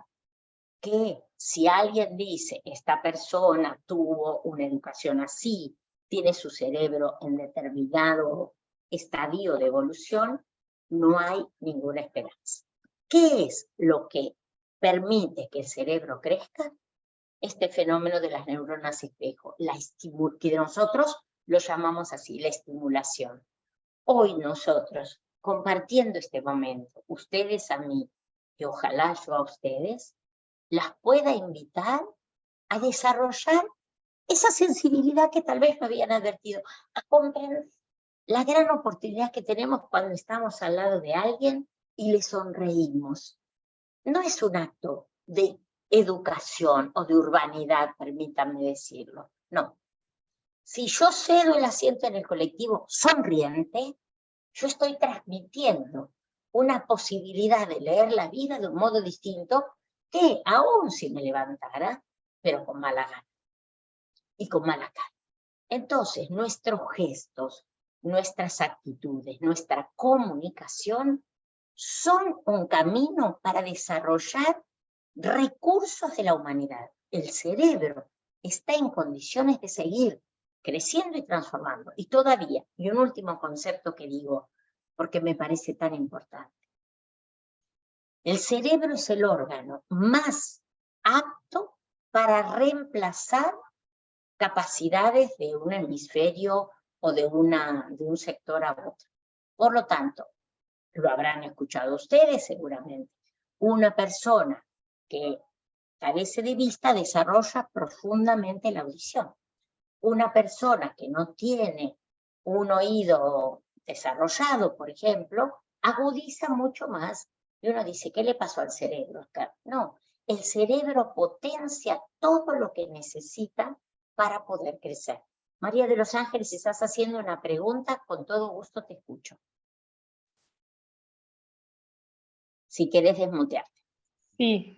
que si alguien dice, esta persona tuvo una educación así, tiene su cerebro en determinado estadio de evolución, no hay ninguna esperanza. ¿Qué es lo que permite que el cerebro crezca? Este fenómeno de las neuronas espejo, que nosotros lo llamamos así, la estimulación. Hoy nosotros, compartiendo este momento, ustedes a mí, y ojalá yo a ustedes, las pueda invitar a desarrollar esa sensibilidad que tal vez no habían advertido, a comprender la gran oportunidad que tenemos cuando estamos al lado de alguien y le sonreímos. No es un acto de educación o de urbanidad, permítanme decirlo, no. Si yo cedo el asiento en el colectivo sonriente, yo estoy transmitiendo una posibilidad de leer la vida de un modo distinto que aún si me levantara, pero con mala gana y con mala cara. Entonces, nuestros gestos, nuestras actitudes, nuestra comunicación son un camino para desarrollar recursos de la humanidad. El cerebro está en condiciones de seguir creciendo y transformando. Y todavía, y un último concepto que digo, porque me parece tan importante. El cerebro es el órgano más apto para reemplazar capacidades de un hemisferio o de un sector a otro. Por lo tanto, lo habrán escuchado ustedes seguramente, una persona que carece de vista desarrolla profundamente la audición. Una persona que no tiene un oído desarrollado, por ejemplo, agudiza mucho más. Y uno dice, ¿qué le pasó al cerebro, Oscar? No, el cerebro potencia todo lo que necesita para poder crecer. María de los Ángeles, si estás haciendo una pregunta, con todo gusto te escucho. Si querés desmutearte. Sí,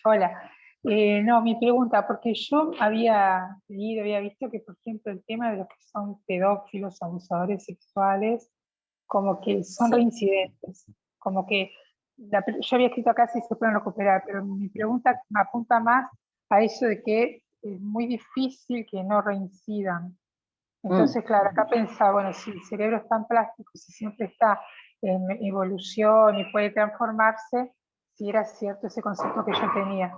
hola. No, mi pregunta, porque yo había leído, había visto que, por ejemplo, el tema de los que son pedófilos, abusadores sexuales, como que son reincidentes, como que yo había escrito acá si se pueden recuperar, pero mi pregunta me apunta más a eso de que es muy difícil que no reincidan. Entonces, claro, acá pensaba, bueno, si el cerebro es tan plástico, si siempre está en evolución y puede transformarse, si era cierto ese concepto que yo tenía.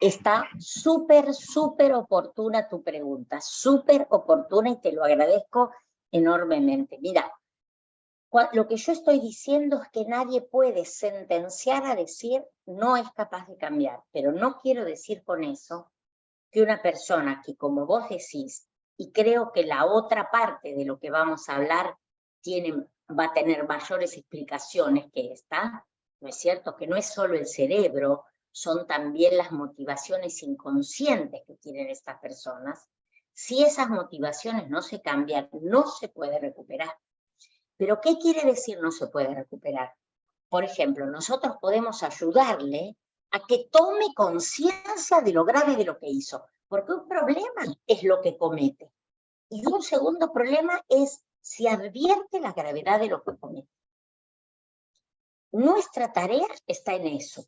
Está súper, súper oportuna tu pregunta, súper oportuna y te lo agradezco enormemente. Mira, lo que yo estoy diciendo es que nadie puede sentenciar a decir no es capaz de cambiar, pero no quiero decir con eso que una persona que, como vos decís, y creo que la otra parte de lo que vamos a hablar va a tener mayores explicaciones que esta, ¿no es cierto? Que no es solo el cerebro, son también las motivaciones inconscientes que tienen estas personas. Si esas motivaciones no se cambian, no se puede recuperar. ¿Pero qué quiere decir no se puede recuperar? Por ejemplo, nosotros podemos ayudarle a que tome conciencia de lo grave de lo que hizo, porque un problema es lo que comete. Y un segundo problema es si advierte la gravedad de lo que comete. Nuestra tarea está en eso,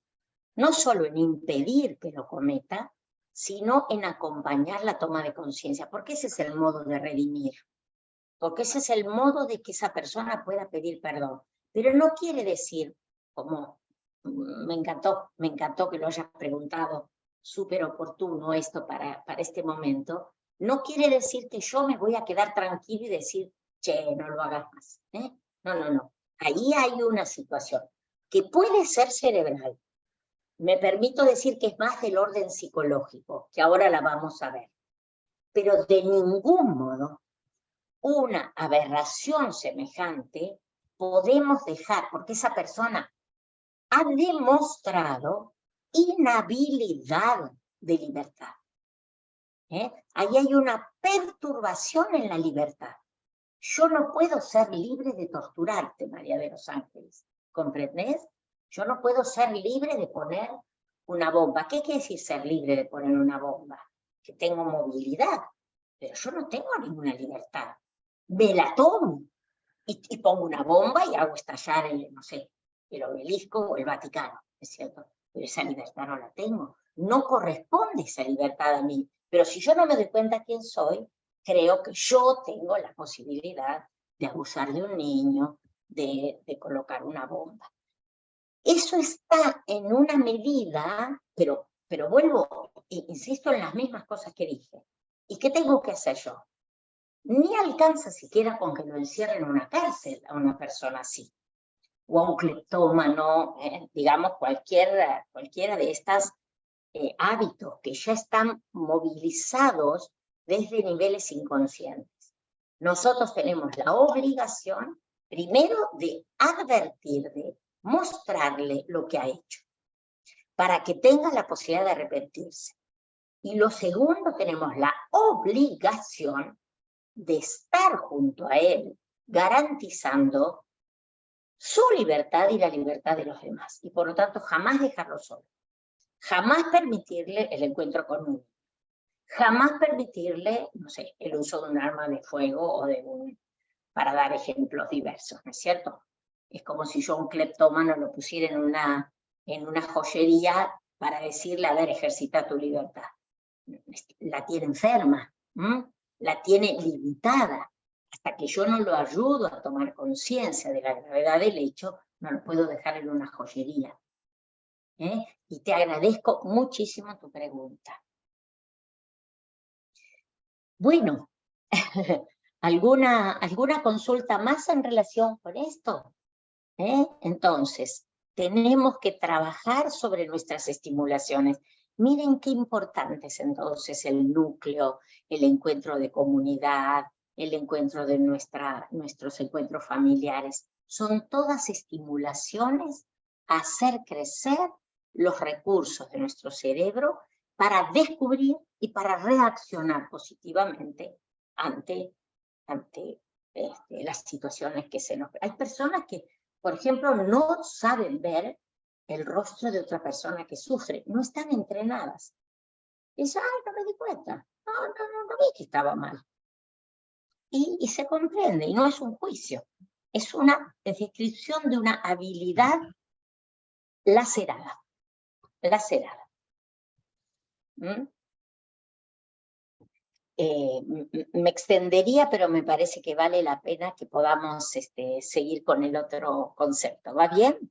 no solo en impedir que lo cometa, sino en acompañar la toma de conciencia, porque ese es el modo de redimir, porque ese es el modo de que esa persona pueda pedir perdón. Pero no quiere decir, como me encantó que lo hayas preguntado, súper oportuno esto para este momento, no quiere decir que yo me voy a quedar tranquilo y decir, che, no lo hagas más. No. Ahí hay una situación que puede ser cerebral. Me permito decir que es más del orden psicológico, que ahora la vamos a ver. Pero de ningún modo una aberración semejante podemos dejar, porque esa persona ha demostrado inhabilidad de libertad. Ahí hay una perturbación en la libertad. Yo no puedo ser libre de torturarte, María de los Ángeles, ¿comprendés? Yo no puedo ser libre de poner una bomba. ¿Qué quiere decir ser libre de poner una bomba? Que tengo movilidad, pero yo no tengo ninguna libertad. Me la tomo y pongo una bomba y hago estallar el obelisco o el Vaticano, ¿es cierto? Pero esa libertad no la tengo. No corresponde esa libertad a mí. Pero si yo no me doy cuenta quién soy, creo que yo tengo la posibilidad de abusar de un niño, de colocar una bomba. Eso está en una medida, pero vuelvo, insisto en las mismas cosas que dije. ¿Y qué tengo que hacer yo? Ni alcanza siquiera con que lo encierren en una cárcel a una persona así, o a un cleptómano, digamos, cualquiera de estas hábitos que ya están movilizados desde niveles inconscientes. Nosotros tenemos la obligación, primero, de advertir, de mostrarle lo que ha hecho, para que tenga la posibilidad de arrepentirse. Y lo segundo, tenemos la obligación de estar junto a él, garantizando su libertad y la libertad de los demás. Y por lo tanto, jamás dejarlo solo. Jamás permitirle el encuentro con uno. Jamás permitirle, no sé, el uso de un arma de fuego o para dar ejemplos diversos, ¿no es cierto? Es como si yo a un cleptómano lo pusiera en una joyería para decirle, a ver, ejercita tu libertad. La tiene enferma, la tiene limitada. Hasta que yo no lo ayudo a tomar conciencia de la gravedad del hecho, no lo puedo dejar en una joyería. Y te agradezco muchísimo tu pregunta. Bueno, ¿alguna consulta más en relación con esto? Entonces, tenemos que trabajar sobre nuestras estimulaciones. Miren qué importante es entonces el núcleo, el encuentro de comunidad, el encuentro de nuestros encuentros familiares. Son todas estimulaciones a hacer crecer los recursos de nuestro cerebro para descubrir y para reaccionar positivamente ante las situaciones que se nos... Hay personas que, por ejemplo, no saben ver el rostro de otra persona que sufre, no están entrenadas. Dicen, ay, no me di cuenta, no vi que estaba mal. Y se comprende, y no es un juicio, es una descripción de una habilidad lacerada. Me extendería, pero me parece que vale la pena que podamos seguir con el otro concepto. ¿Va bien?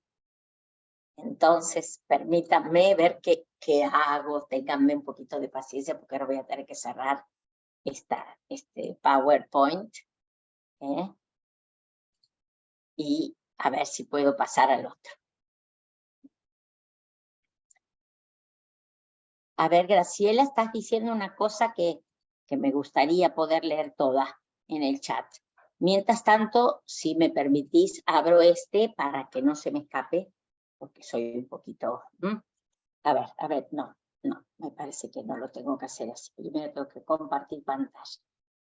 Entonces, permítanme ver qué hago, ténganme un poquito de paciencia, porque ahora voy a tener que cerrar este PowerPoint. Y a ver si puedo pasar al otro. A ver, Graciela, estás diciendo una cosa que me gustaría poder leer toda en el chat. Mientras tanto, si me permitís, abro para que no se me escape, porque soy un poquito... A ver, no, me parece que no lo tengo que hacer así. Primero tengo que compartir pantalla.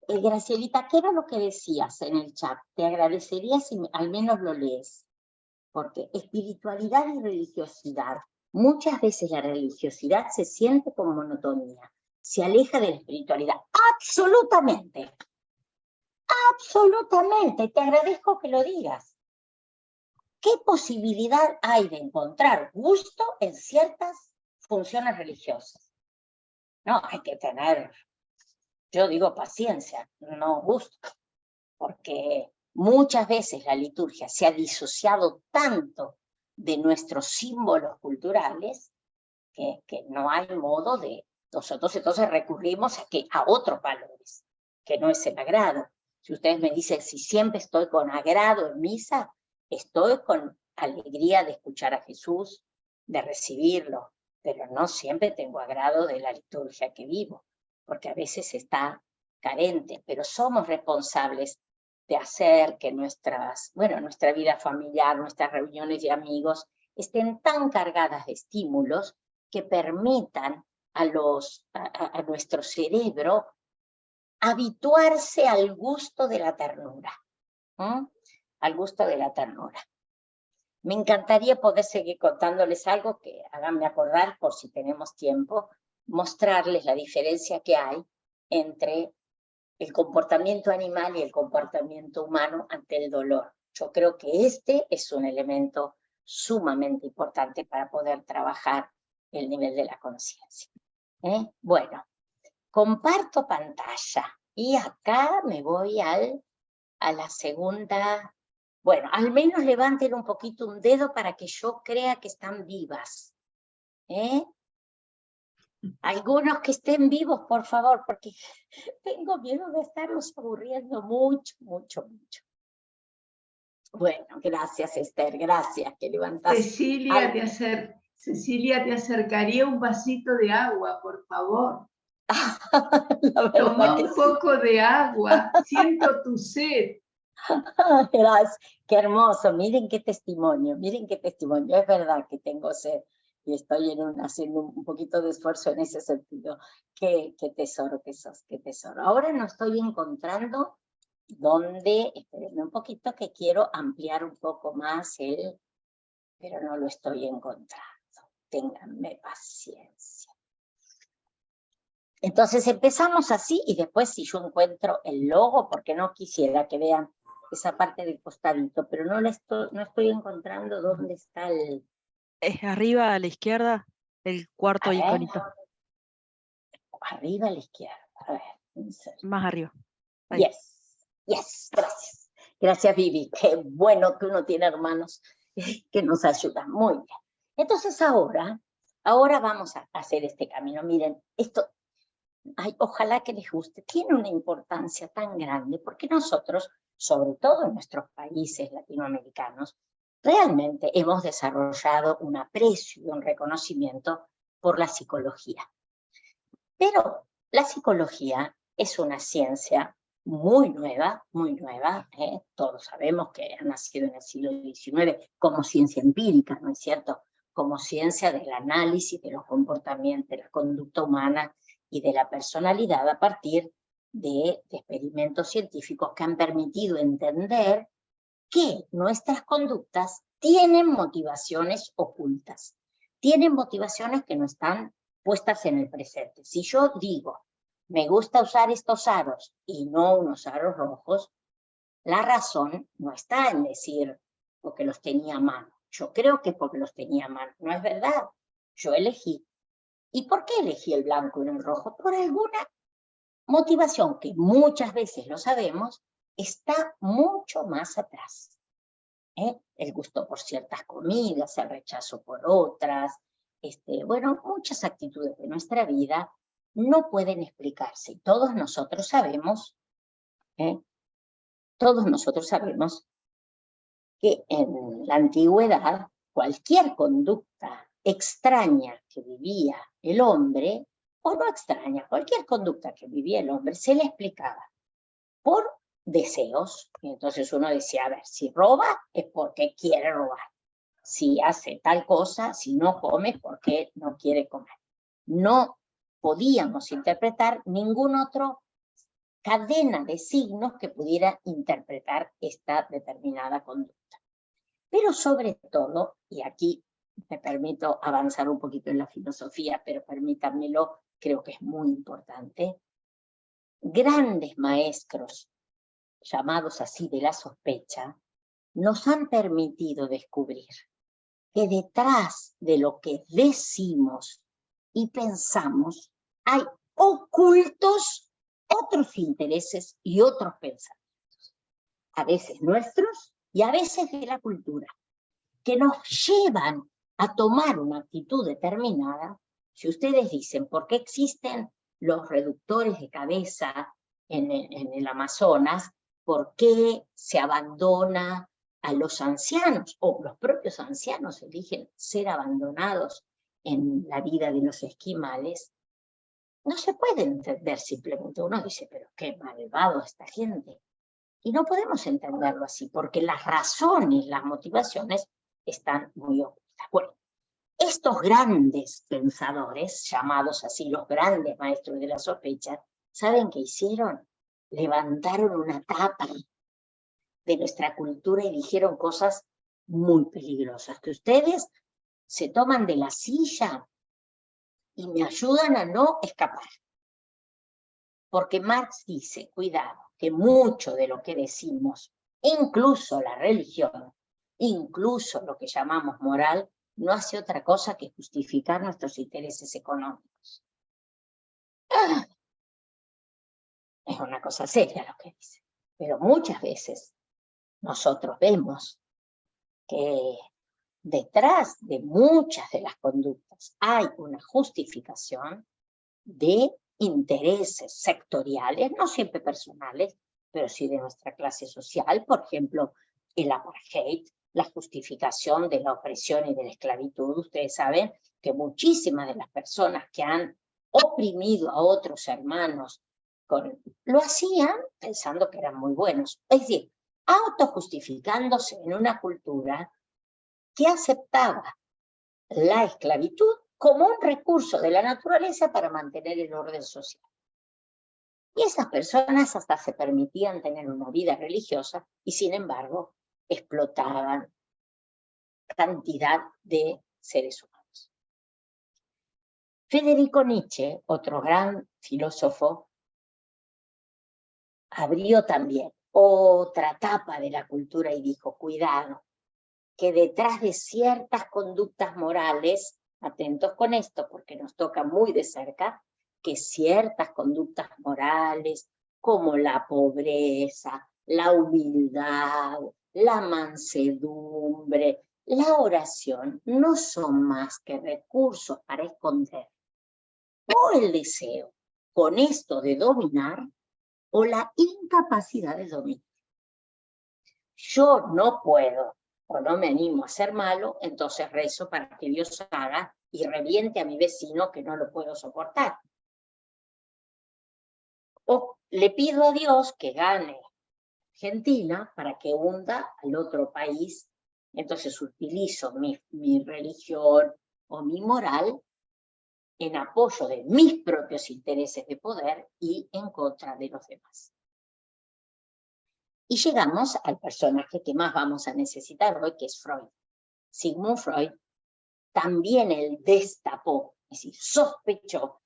Gracielita, ¿qué era lo que decías en el chat? Te agradecería si al menos lo lees. Porque espiritualidad y religiosidad, muchas veces la religiosidad se siente como monotonía, se aleja de la espiritualidad. ¡Absolutamente! Absolutamente, te agradezco que lo digas. ¿Qué posibilidad hay de encontrar gusto en ciertas funciones religiosas? No, hay que tener, yo digo paciencia, no gusto, porque muchas veces la liturgia se ha disociado tanto de nuestros símbolos culturales que no hay modo de... Nosotros entonces recurrimos a otros valores, que no es el agrado. Si ustedes me dicen si siempre estoy con agrado en misa, estoy con alegría de escuchar a Jesús, de recibirlo, pero no siempre tengo agrado de la liturgia que vivo, porque a veces está carente, pero somos responsables de hacer que nuestra vida familiar, nuestras reuniones de amigos estén tan cargadas de estímulos que permitan a nuestro cerebro habituarse al gusto de la ternura. Al gusto de la ternura. Me encantaría poder seguir contándoles algo que háganme acordar, por si tenemos tiempo, mostrarles la diferencia que hay entre el comportamiento animal y el comportamiento humano ante el dolor. Yo creo que este es un elemento sumamente importante para poder trabajar el nivel de la conciencia. Bueno, comparto pantalla y acá me voy a la segunda. Bueno, al menos levanten un poquito un dedo para que yo crea que están vivas. Algunos que estén vivos, por favor, porque tengo miedo de estarlos aburriendo mucho, mucho, mucho. Bueno, gracias Esther, gracias que levantaste. Cecilia, te acercaría un vasito de agua, por favor. Toma un poco de agua, siento tu sed. Gracias, qué hermoso, miren qué testimonio, es verdad que tengo sed y estoy haciendo un poquito de esfuerzo en ese sentido. Qué tesoro que sos, qué tesoro. Ahora no estoy encontrando dónde, espérenme un poquito que quiero ampliar un poco más pero no lo estoy encontrando, ténganme paciencia. Entonces empezamos así y después si yo encuentro el logo, porque no quisiera que vean esa parte del costadito, pero no estoy encontrando dónde está el... Arriba a la izquierda, el cuarto iconito. Arriba a la izquierda, a ver. Más arriba. Ahí. Yes, gracias. Gracias, Vivi, qué bueno que uno tiene hermanos que nos ayudan, muy bien. Entonces ahora vamos a hacer este camino. Miren, esto... ojalá que les guste, tiene una importancia tan grande, porque nosotros, sobre todo en nuestros países latinoamericanos, realmente hemos desarrollado un aprecio y un reconocimiento por la psicología. Pero la psicología es una ciencia muy nueva, todos sabemos que ha nacido en el siglo XIX como ciencia empírica, ¿no es cierto? Como ciencia del análisis de los comportamientos, de la conducta humana y de la personalidad a partir de experimentos científicos que han permitido entender que nuestras conductas tienen motivaciones ocultas, tienen motivaciones que no están puestas en el presente. Si yo digo, me gusta usar estos aros y no unos aros rojos, la razón no está en decir porque los tenía a mano. Yo creo que porque los tenía a mano. No es verdad. Yo elegí. ¿Y por qué elegí el blanco y no el rojo? Por alguna motivación que muchas veces lo sabemos, está mucho más atrás. El gusto por ciertas comidas, el rechazo por otras, muchas actitudes de nuestra vida no pueden explicarse. Todos nosotros sabemos que en la antigüedad cualquier conducta extraña que vivía el hombre, o no extraña, cualquier conducta que vivía el hombre se le explicaba por deseos. Y entonces uno decía, a ver, si roba es porque quiere robar. Si hace tal cosa, si no come es porque no quiere comer. No podíamos interpretar ningún otro cadena de signos que pudiera interpretar esta determinada conducta. Pero sobre todo, y aquí me permito avanzar un poquito en la filosofía, pero permítanmelo, creo que es muy importante, grandes maestros llamados así de la sospecha, nos han permitido descubrir que detrás de lo que decimos y pensamos hay ocultos otros intereses y otros pensamientos, a veces nuestros y a veces de la cultura, que nos llevan a tomar una actitud determinada. Si ustedes dicen, ¿por qué existen los reductores de cabeza en el Amazonas? ¿Por qué se abandona a los ancianos, o los propios ancianos eligen ser abandonados en la vida de los esquimales? No se puede entender simplemente. Uno dice, pero qué malvado esta gente. Y no podemos entenderlo así, porque las razones, las motivaciones están muy ocultas. Bueno, estos grandes pensadores, llamados así los grandes maestros de la sospecha, ¿saben qué hicieron? Levantaron una tapa de nuestra cultura y dijeron cosas muy peligrosas, que ustedes se toman de la silla y me ayudan a no escapar. Porque Marx dice, cuidado, que mucho de lo que decimos, incluso la religión, incluso lo que llamamos moral, no hace otra cosa que justificar nuestros intereses económicos. Es una cosa seria lo que dice. Pero muchas veces nosotros vemos que detrás de muchas de las conductas hay una justificación de intereses sectoriales, no siempre personales, pero sí de nuestra clase social. Por ejemplo, el apartheid, la justificación de la opresión y de la esclavitud. Ustedes saben que muchísimas de las personas que han oprimido a otros hermanos lo hacían pensando que eran muy buenos. Es decir, autojustificándose en una cultura que aceptaba la esclavitud como un recurso de la naturaleza para mantener el orden social. Y esas personas hasta se permitían tener una vida religiosa y sin embargo explotaban cantidad de seres humanos. Federico Nietzsche, otro gran filósofo, abrió también otra etapa de la cultura y dijo, cuidado, que detrás de ciertas conductas morales, atentos con esto porque nos toca muy de cerca, que ciertas conductas morales como la pobreza, la humildad, la mansedumbre, la oración, no son más que recursos para esconder o el deseo con esto de dominar o la incapacidad de dominar. Yo no puedo o no me animo a ser malo, entonces rezo para que Dios haga y reviente a mi vecino que no lo puedo soportar. O le pido a Dios que gane Argentina para que hunda al otro país, entonces utilizo mi religión o mi moral en apoyo de mis propios intereses de poder y en contra de los demás. Y llegamos al personaje que más vamos a necesitar hoy, que es Freud. Sigmund Freud también él destapó, es decir, sospechó,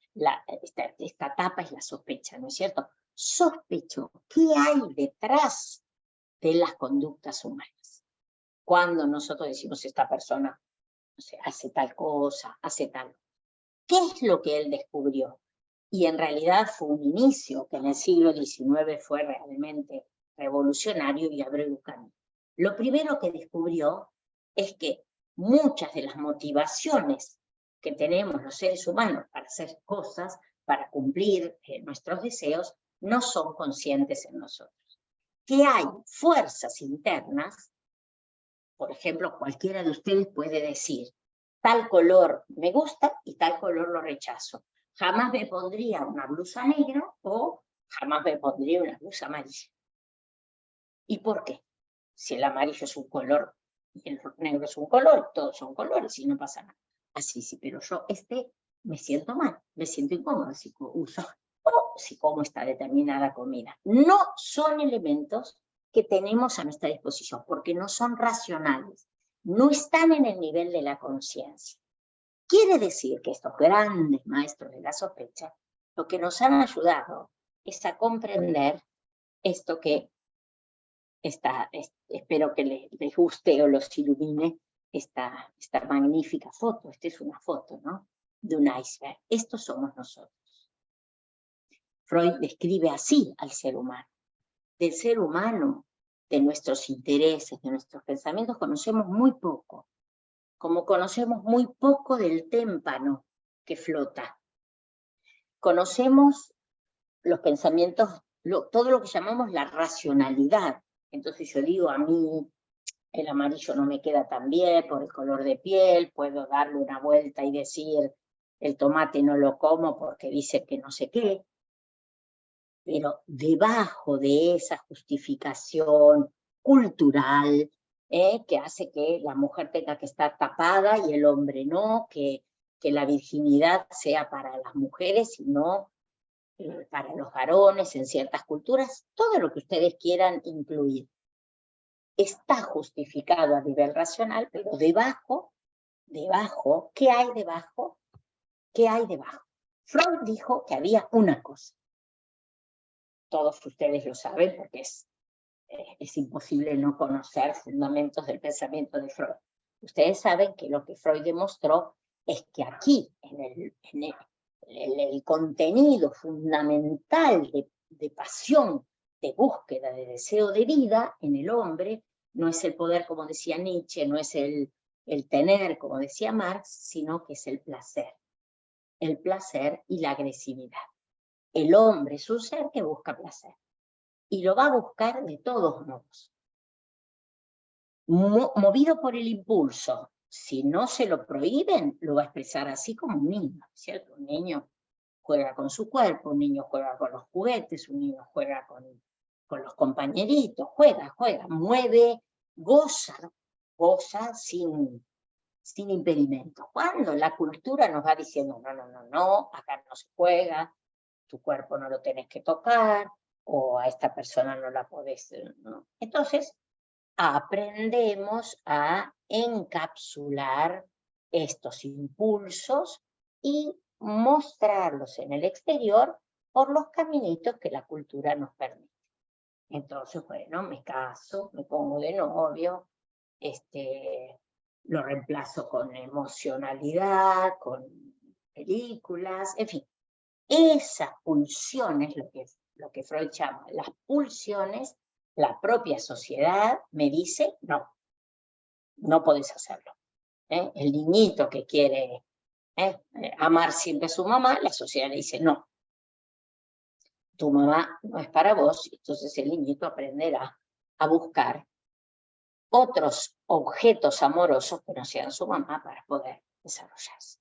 esta etapa es la sospecha, ¿no es cierto? Sospechó qué hay detrás de las conductas humanas. Cuando nosotros decimos esta persona, no sé, hace tal cosa, hace tal. ¿Qué es lo que él descubrió? Y en realidad fue un inicio que en el siglo XIX fue realmente revolucionario y abrió un camino. Lo primero que descubrió es que muchas de las motivaciones que tenemos los seres humanos para hacer cosas, para cumplir nuestros deseos, no son conscientes en nosotros. Que hay fuerzas internas, por ejemplo, cualquiera de ustedes puede decir, tal color me gusta y tal color lo rechazo. Jamás me pondría una blusa negra o jamás me pondría una blusa amarilla. ¿Y por qué? Si el amarillo es un color y el negro es un color, todos son colores y no pasa nada. Así sí, pero yo me siento mal, me siento incómodo si uso o si como esta determinada comida. No son elementos que tenemos a nuestra disposición porque no son racionales, no están en el nivel de la conciencia. Quiere decir que estos grandes maestros de la sospecha lo que nos han ayudado es a comprender esto que espero que les guste o los ilumine esta magnífica foto. Esta es una foto, ¿no?, de un iceberg. Estos somos nosotros. Freud describe así al ser humano. Del ser humano, de nuestros intereses, de nuestros pensamientos, conocemos muy poco. Como conocemos muy poco del témpano que flota. Conocemos los pensamientos, todo lo que llamamos la racionalidad. Entonces yo digo, a mí el amarillo no me queda tan bien por el color de piel, puedo darle una vuelta y decir, el tomate no lo como porque dice que no sé qué. Pero debajo de esa justificación cultural, que hace que la mujer tenga que estar tapada y el hombre no, que la virginidad sea para las mujeres y no para los varones en ciertas culturas, todo lo que ustedes quieran incluir. Está justificado a nivel racional, pero debajo, ¿qué hay debajo? ¿Qué hay debajo? Freud dijo que había una cosa. Todos ustedes lo saben porque es imposible no conocer fundamentos del pensamiento de Freud. Ustedes saben que lo que Freud demostró es que aquí, en el contenido fundamental de pasión, de búsqueda, de deseo de vida en el hombre, no es el poder, como decía Nietzsche, no es el tener, como decía Marx, sino que es el placer y la agresividad. El hombre es un ser que busca placer y lo va a buscar de todos modos. Movido por el impulso, si no se lo prohíben, lo va a expresar así como un niño, ¿cierto? Un niño juega con su cuerpo, un niño juega con los juguetes, un niño juega con los compañeritos, juega, mueve, goza sin impedimento. Cuando la cultura nos va diciendo, no, acá no se juega, tu cuerpo no lo tenés que tocar, o a esta persona no la podés, ¿no? Entonces, aprendemos a encapsular estos impulsos y mostrarlos en el exterior por los caminitos que la cultura nos permite. Entonces, bueno, me caso, me pongo de novio, lo reemplazo con emocionalidad, con películas, en fin. Esa pulsión es lo que Freud llama las pulsiones. La propia sociedad me dice, no podés hacerlo. El niñito que quiere amar siempre a su mamá, la sociedad le dice, no, tu mamá no es para vos, entonces el niñito aprenderá a buscar otros objetos amorosos que no sean su mamá para poder desarrollarse.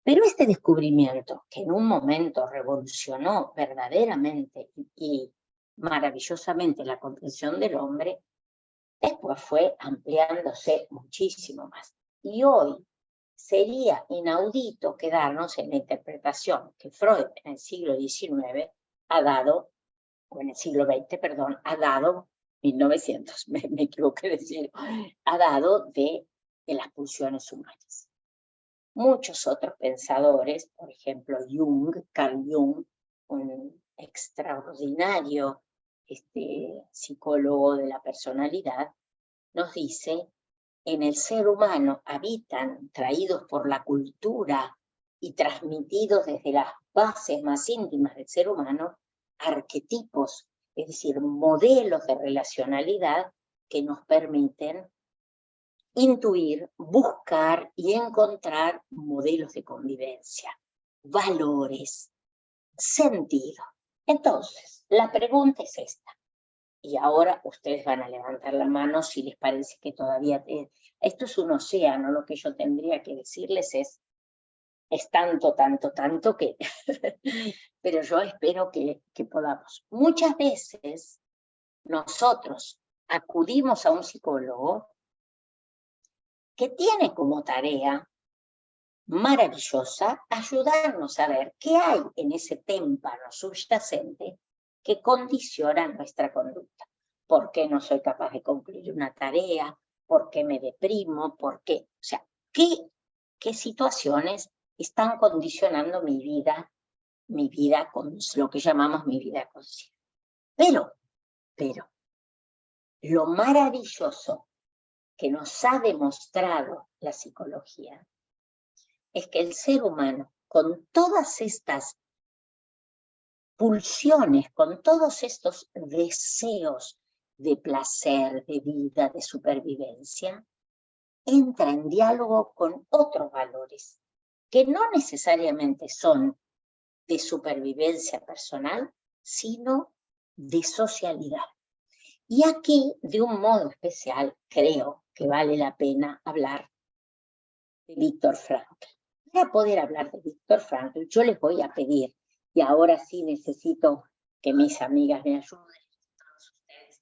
Pero este descubrimiento, que en un momento revolucionó verdaderamente y maravillosamente la comprensión del hombre, después fue ampliándose muchísimo más. Y hoy sería inaudito quedarnos en la interpretación que Freud en el siglo XIX ha dado, o en el siglo XX, perdón, ha dado, 1900, me equivoqué de decir, ha dado de las pulsiones humanas. Muchos otros pensadores, por ejemplo Carl Jung, un extraordinario psicólogo de la personalidad, nos dice, en el ser humano habitan, traídos por la cultura y transmitidos desde las bases más íntimas del ser humano, arquetipos, es decir, modelos de relacionalidad que nos permiten intuir, buscar y encontrar modelos de convivencia, valores, sentido. Entonces, la pregunta es esta. Y ahora ustedes van a levantar la mano si les parece que todavía... Esto es un océano, lo que yo tendría que decirles es tanto que... Pero yo espero que podamos. Muchas veces nosotros acudimos a un psicólogo que tiene como tarea maravillosa ayudarnos a ver qué hay en ese témpano subyacente que condiciona nuestra conducta. ¿Por qué no soy capaz de concluir una tarea? ¿Por qué me deprimo? ¿Por qué? O sea, ¿qué situaciones están condicionando mi vida con lo que llamamos mi vida consciente? Pero, lo maravilloso que nos ha demostrado la psicología es que el ser humano, con todas estas pulsiones, con todos estos deseos de placer, de vida, de supervivencia, entra en diálogo con otros valores que no necesariamente son de supervivencia personal, sino de socialidad. Y aquí, de un modo especial, creo que vale la pena hablar de Viktor Frankl. Para poder hablar de Viktor Frankl, yo les voy a pedir, y ahora sí necesito que mis amigas me ayuden, todos ustedes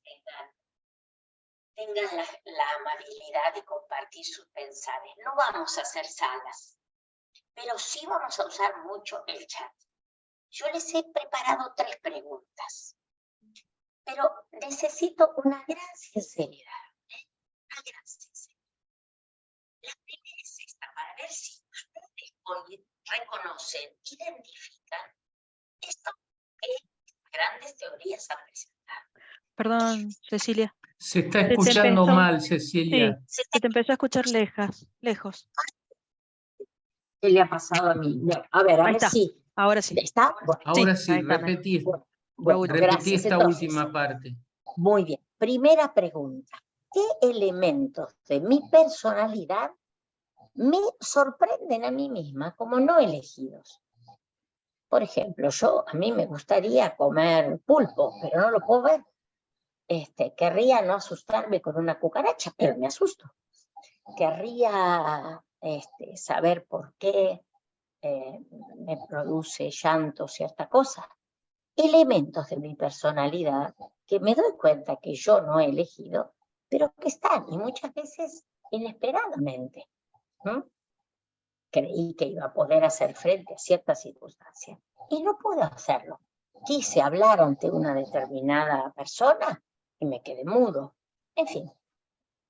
tengan la amabilidad de compartir sus pensares. No vamos a hacer salas, pero sí vamos a usar mucho el chat. Yo les he preparado 3 preguntas, pero necesito una gran sinceridad, una gran sinceridad. La primera es esta, para ver si ustedes hoy reconocen, identifican esto que grandes teorías han presentado. Perdón, Cecilia. Se está Se te escuchando empezó- mal, Cecilia. Sí, se te empezó a escuchar lejos. ¿Qué le ha pasado a mí? No, a ver Ahí está. si Ahora sí. está. Bueno, Ahora Sí, sí, ahí está, repetí, bueno, último. repetí gracias. esta Entonces, última parte. muy bien. Primera pregunta. ¿Qué elementos de mi personalidad me sorprenden a mí misma como no elegidos? Por ejemplo, a mí me gustaría comer pulpo, pero no lo puedo ver. Querría no asustarme con una cucaracha, pero me asusto. Querría saber por qué me produce llanto cierta cosa. Elementos de mi personalidad que me doy cuenta que yo no he elegido, pero que están, y muchas veces inesperadamente. Creí que iba a poder hacer frente a ciertas circunstancias y no pude hacerlo. Quise hablar ante una determinada persona y me quedé mudo. En fin,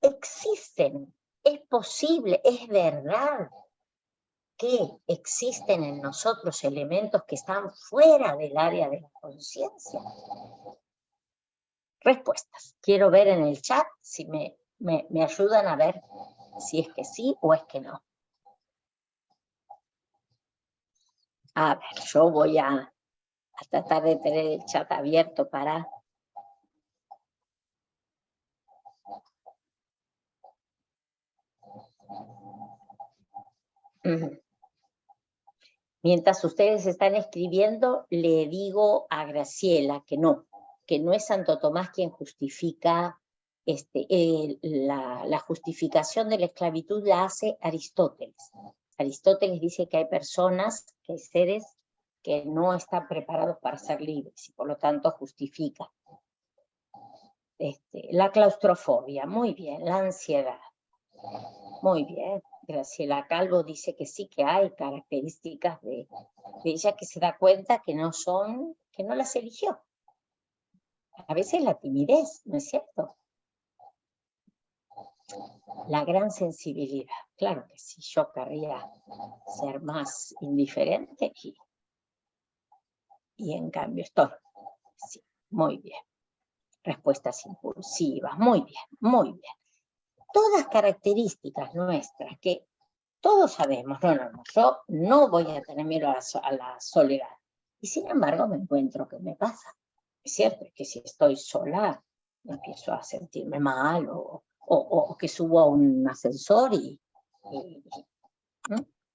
existen, es posible, es verdad que existen en nosotros elementos que están fuera del área de la conciencia. Respuestas. Quiero ver en el chat si me ayudan a ver si es que sí o es que no. A ver, yo voy a tratar de tener el chat abierto para... Mientras ustedes están escribiendo, le digo a Graciela que no es Santo Tomás quien justifica, la justificación de la esclavitud la hace Aristóteles. Aristóteles dice que hay personas, que hay seres que no están preparados para ser libres y por lo tanto justifica. La claustrofobia, muy bien, la ansiedad, muy bien. Graciela Calvo dice que sí, que hay características de ella que se da cuenta que no las eligió. A veces la timidez, ¿no es cierto? La gran sensibilidad, claro que sí, yo querría ser más indiferente y en cambio estoy. Sí, muy bien. Respuestas impulsivas, muy bien, muy bien. Todas características nuestras que todos sabemos, yo no voy a tener miedo a la soledad. Y sin embargo me encuentro que me pasa. Es cierto, es que si estoy sola empiezo a sentirme mal o que subo a un ascensor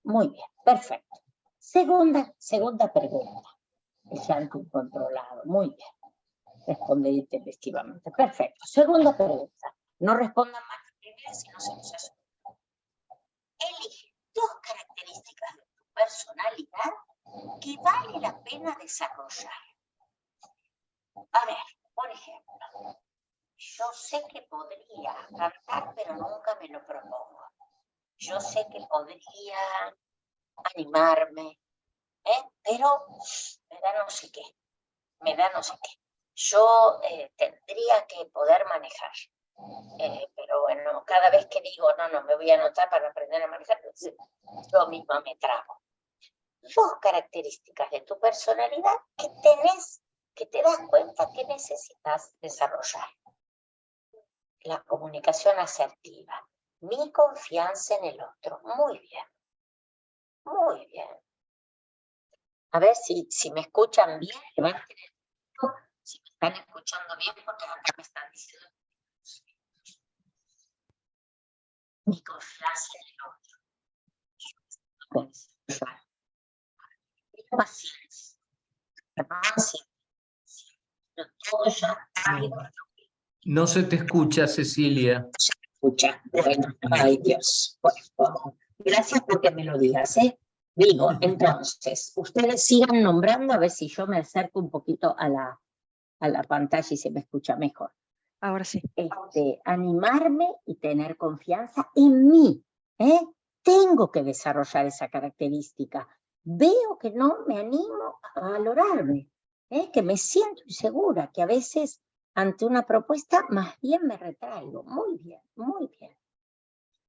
muy bien, perfecto. Segunda pregunta. El llanto incontrolado, muy bien. Responder intempestivamente, perfecto. Segunda pregunta. No respondan más si no se nos hace. Elige 2 características de tu personalidad que vale la pena desarrollar. A ver, por ejemplo, yo sé que podría cantar, pero nunca me lo propongo. Yo sé que podría animarme, pero me da no sé qué. Yo tendría que poder manejar. Pero bueno, cada vez que digo, no, me voy a anotar para aprender a manejar, yo misma me trago. 2 características de tu personalidad que te das cuenta que necesitas desarrollar. la comunicación asertiva, mi confianza en el otro. Muy bien, muy bien. A ver si me escuchan bien, levanten el dedo, si me están escuchando bien, porque acá me están diciendo mi confianza en el otro. Paciencia, todo ya. No se te escucha, Cecilia. Escucha, bueno, ay Dios. Bueno, gracias porque me lo digas, ¿eh? Digo, entonces, ustedes sigan nombrando a ver si yo me acerco un poquito a la pantalla y se me escucha mejor. Ahora sí. Animarme y tener confianza en mí, ¿eh? Tengo que desarrollar esa característica. Veo que no me animo a valorarme, que me siento insegura, que a veces ante una propuesta más bien me retraigo. Muy bien, muy bien.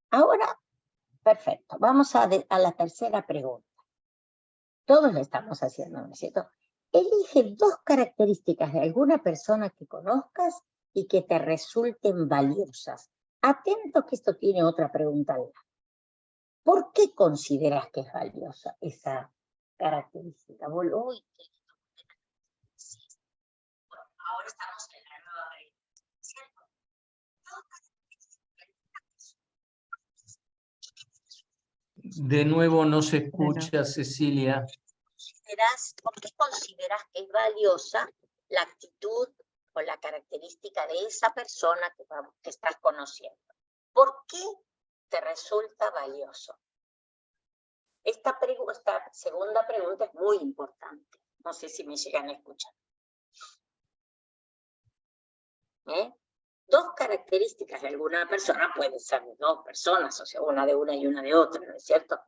Ahora, perfecto, vamos a la tercera pregunta. Todos lo estamos haciendo, ¿no es cierto? Elige 2 características de alguna persona que conozcas y que te resulten valiosas. Atento que esto tiene otra pregunta. ¿Por qué consideras que es valiosa esa característica? Uy, ahora estamos en la nueva pregunta, ¿cierto? De nuevo no se escucha, Cecilia. ¿Por qué consideras que es valiosa la actitud o la característica de esa persona que estás conociendo? ¿Por qué te resulta valioso? Esta segunda pregunta es muy importante. No sé si me llegan a escuchar. 2 características de alguna persona pueden ser de 2 personas, o sea, una de una y una de otra, ¿no es cierto?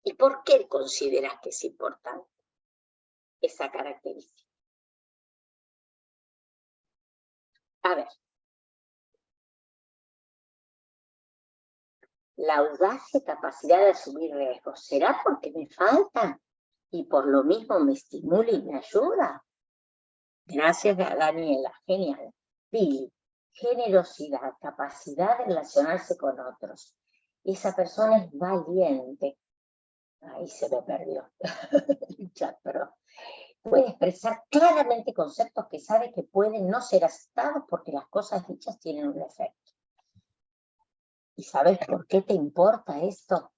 ¿Y por qué consideras que es importante esa característica? A ver. La audaz capacidad de asumir riesgos. ¿Será porque me falta? Y por lo mismo me estimula y me ayuda. Gracias, Daniela. Genial. Billy. Generosidad, capacidad de relacionarse con otros. Esa persona es valiente. Ahí se me perdió el chat, pero puede expresar claramente conceptos que sabe que pueden no ser aceptados porque las cosas dichas tienen un efecto. ¿Y sabes por qué te importa esto?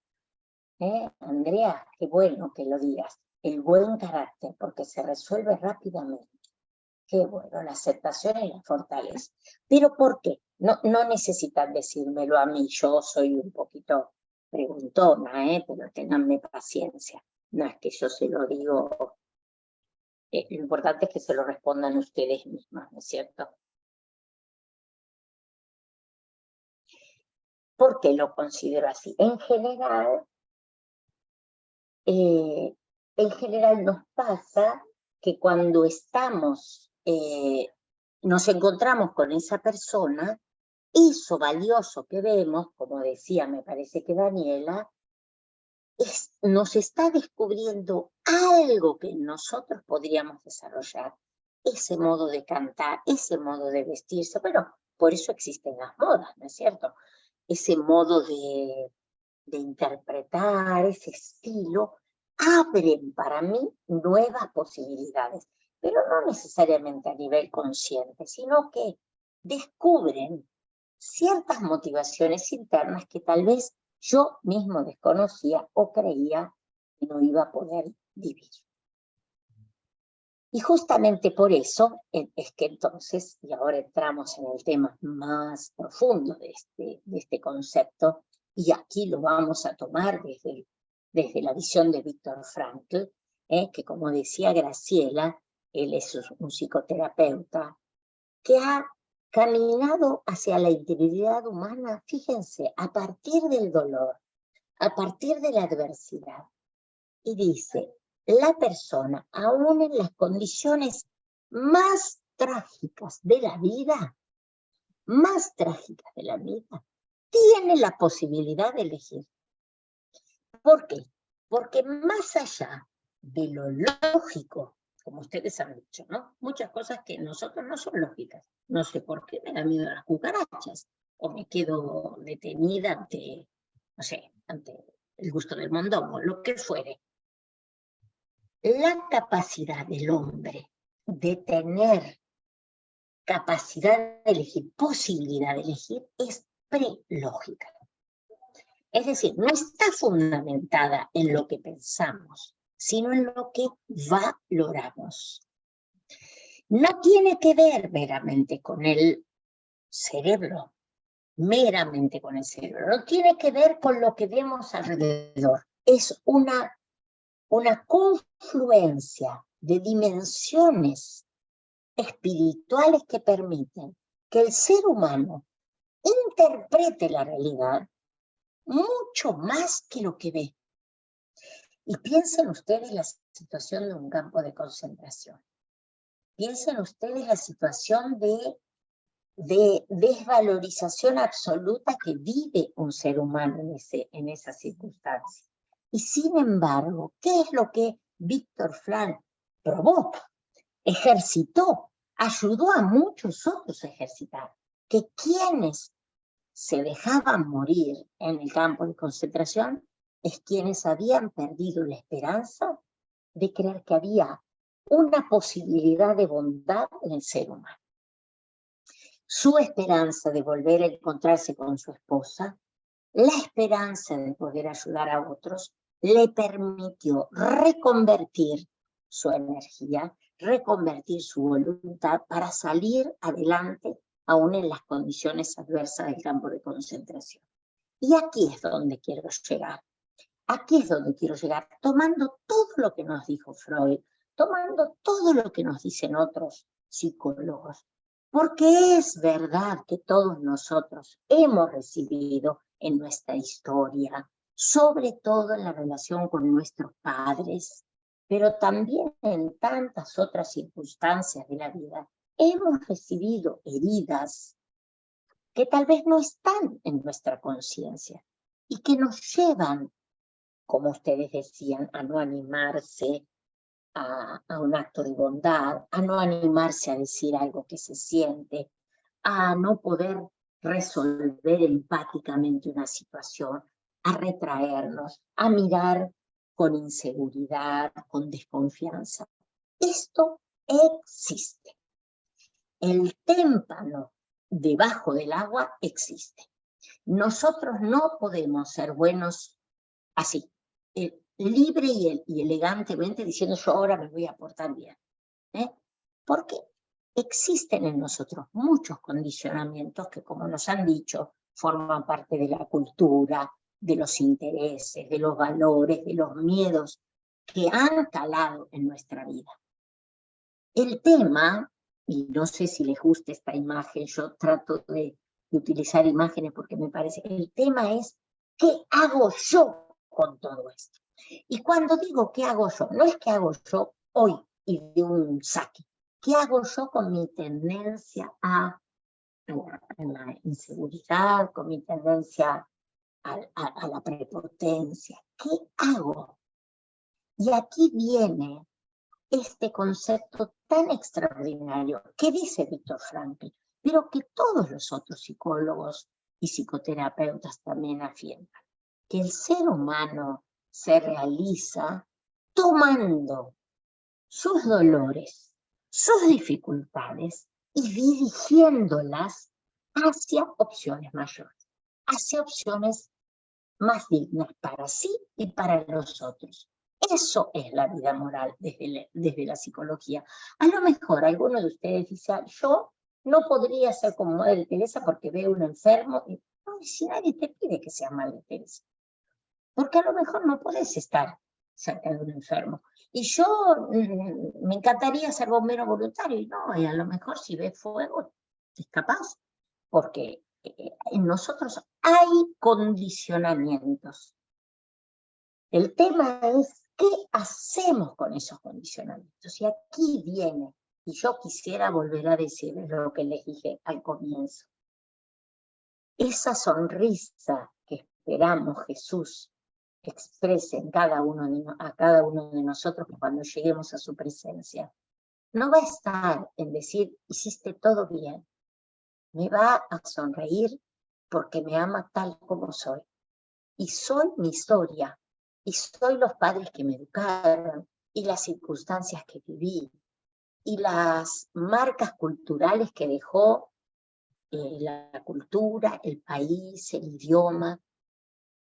Andrea, qué bueno que lo digas. El buen carácter, porque se resuelve rápidamente. Qué bueno, la aceptación y la fortaleza. ¿Pero por qué? No necesitan decírmelo a mí, yo soy un poquito preguntona, pero ténganme paciencia. No es que yo se lo digo, lo importante es que se lo respondan ustedes mismas, ¿no es cierto? ¿Por qué lo considero así? En general nos pasa que cuando nos encontramos con esa persona, eso valioso que vemos, como decía, me parece que Daniela, nos está descubriendo algo que nosotros podríamos desarrollar. Ese modo de cantar, ese modo de vestirse, pero por eso existen las modas, ¿no es cierto? Ese modo de interpretar, ese estilo, abren para mí nuevas posibilidades, pero no necesariamente a nivel consciente, sino que descubren ciertas motivaciones internas que tal vez yo mismo desconocía o creía que no iba a poder vivir. Y justamente por eso es que entonces, y ahora entramos en el tema más profundo de este concepto, y aquí lo vamos a tomar desde la visión de Viktor Frankl, que como decía Graciela, él es un psicoterapeuta, que ha caminado hacia la integridad humana, fíjense, a partir del dolor, a partir de la adversidad. Y dice, la persona, aún en las condiciones más trágicas de la vida, tiene la posibilidad de elegir. ¿Por qué? Porque más allá de lo lógico como ustedes han dicho, ¿no? Muchas cosas que nosotros no son lógicas. No sé por qué me da miedo a las cucarachas, o me quedo detenida ante, no sé, ante el gusto del mondongo, lo que fuere. La capacidad del hombre de tener capacidad de elegir, posibilidad de elegir, es prelógica. Es decir, no está fundamentada en lo que pensamos, sino en lo que valoramos. No tiene que ver meramente con el cerebro, meramente con el cerebro, no tiene que ver con lo que vemos alrededor. Es una confluencia de dimensiones espirituales que permiten que el ser humano interprete la realidad mucho más que lo que ve. Y piensen ustedes la situación de un campo de concentración. Piensen ustedes la situación de desvalorización absoluta que vive un ser humano en esa circunstancia. Y sin embargo, ¿qué es lo que Víctor Frank probó? Ejercitó, ayudó a muchos otros a ejercitar, que quienes se dejaban morir en el campo de concentración es quienes habían perdido la esperanza de creer que había una posibilidad de bondad en el ser humano. Su esperanza de volver a encontrarse con su esposa, la esperanza de poder ayudar a otros, le permitió reconvertir su energía, reconvertir su voluntad para salir adelante aún en las condiciones adversas del campo de concentración. Y aquí es donde quiero llegar. Aquí es donde quiero llegar, tomando todo lo que nos dijo Freud, tomando todo lo que nos dicen otros psicólogos, porque es verdad que todos nosotros hemos recibido en nuestra historia, sobre todo en la relación con nuestros padres, pero también en tantas otras circunstancias de la vida, hemos recibido heridas que tal vez no están en nuestra conciencia y que nos llevan, como ustedes decían, a no animarse a un acto de bondad, a no animarse a decir algo que se siente, a no poder resolver empáticamente una situación, a retraernos, a mirar con inseguridad, con desconfianza. Esto existe. El témpano debajo del agua existe. Nosotros no podemos ser buenos así, libre y elegantemente diciendo yo ahora me voy a portar bien. Porque existen en nosotros muchos condicionamientos que, como nos han dicho, forman parte de la cultura, de los intereses, de los valores, de los miedos que han calado en nuestra vida. El tema, y no sé si les gusta esta imagen, yo trato de utilizar imágenes porque me parece que el tema es ¿qué hago yo con todo esto? Y cuando digo ¿qué hago yo? No es ¿qué hago yo hoy y de un saque? ¿Qué hago yo con mi tendencia a la inseguridad, con mi tendencia a la prepotencia? ¿Qué hago? Y aquí viene este concepto tan extraordinario que dice Viktor Frankl, pero que todos los otros psicólogos y psicoterapeutas también afirman, que el ser humano se realiza tomando sus dolores, sus dificultades y dirigiéndolas hacia opciones mayores, hacia opciones más dignas para sí y para los otros. Eso es la vida moral desde la psicología. A lo mejor alguno de ustedes dice, yo no podría ser como Madre Teresa porque veo un enfermo. No, si nadie te pide que seas Madre Teresa. Porque a lo mejor no podés estar cerca de un enfermo. Y yo me encantaría ser bombero voluntario. Y no, y a lo mejor si ves fuego, es capaz. Porque en nosotros hay condicionamientos. El tema es qué hacemos con esos condicionamientos. Y aquí viene, y yo quisiera volver a decirles lo que les dije al comienzo. Esa sonrisa que esperamos Jesús exprese a cada uno de nosotros cuando lleguemos a su presencia, no va a estar en decir, hiciste todo bien. Me va a sonreír porque me ama tal como soy. Y soy mi historia, y soy los padres que me educaron, y las circunstancias que viví, y las marcas culturales que dejó la cultura, el país, el idioma.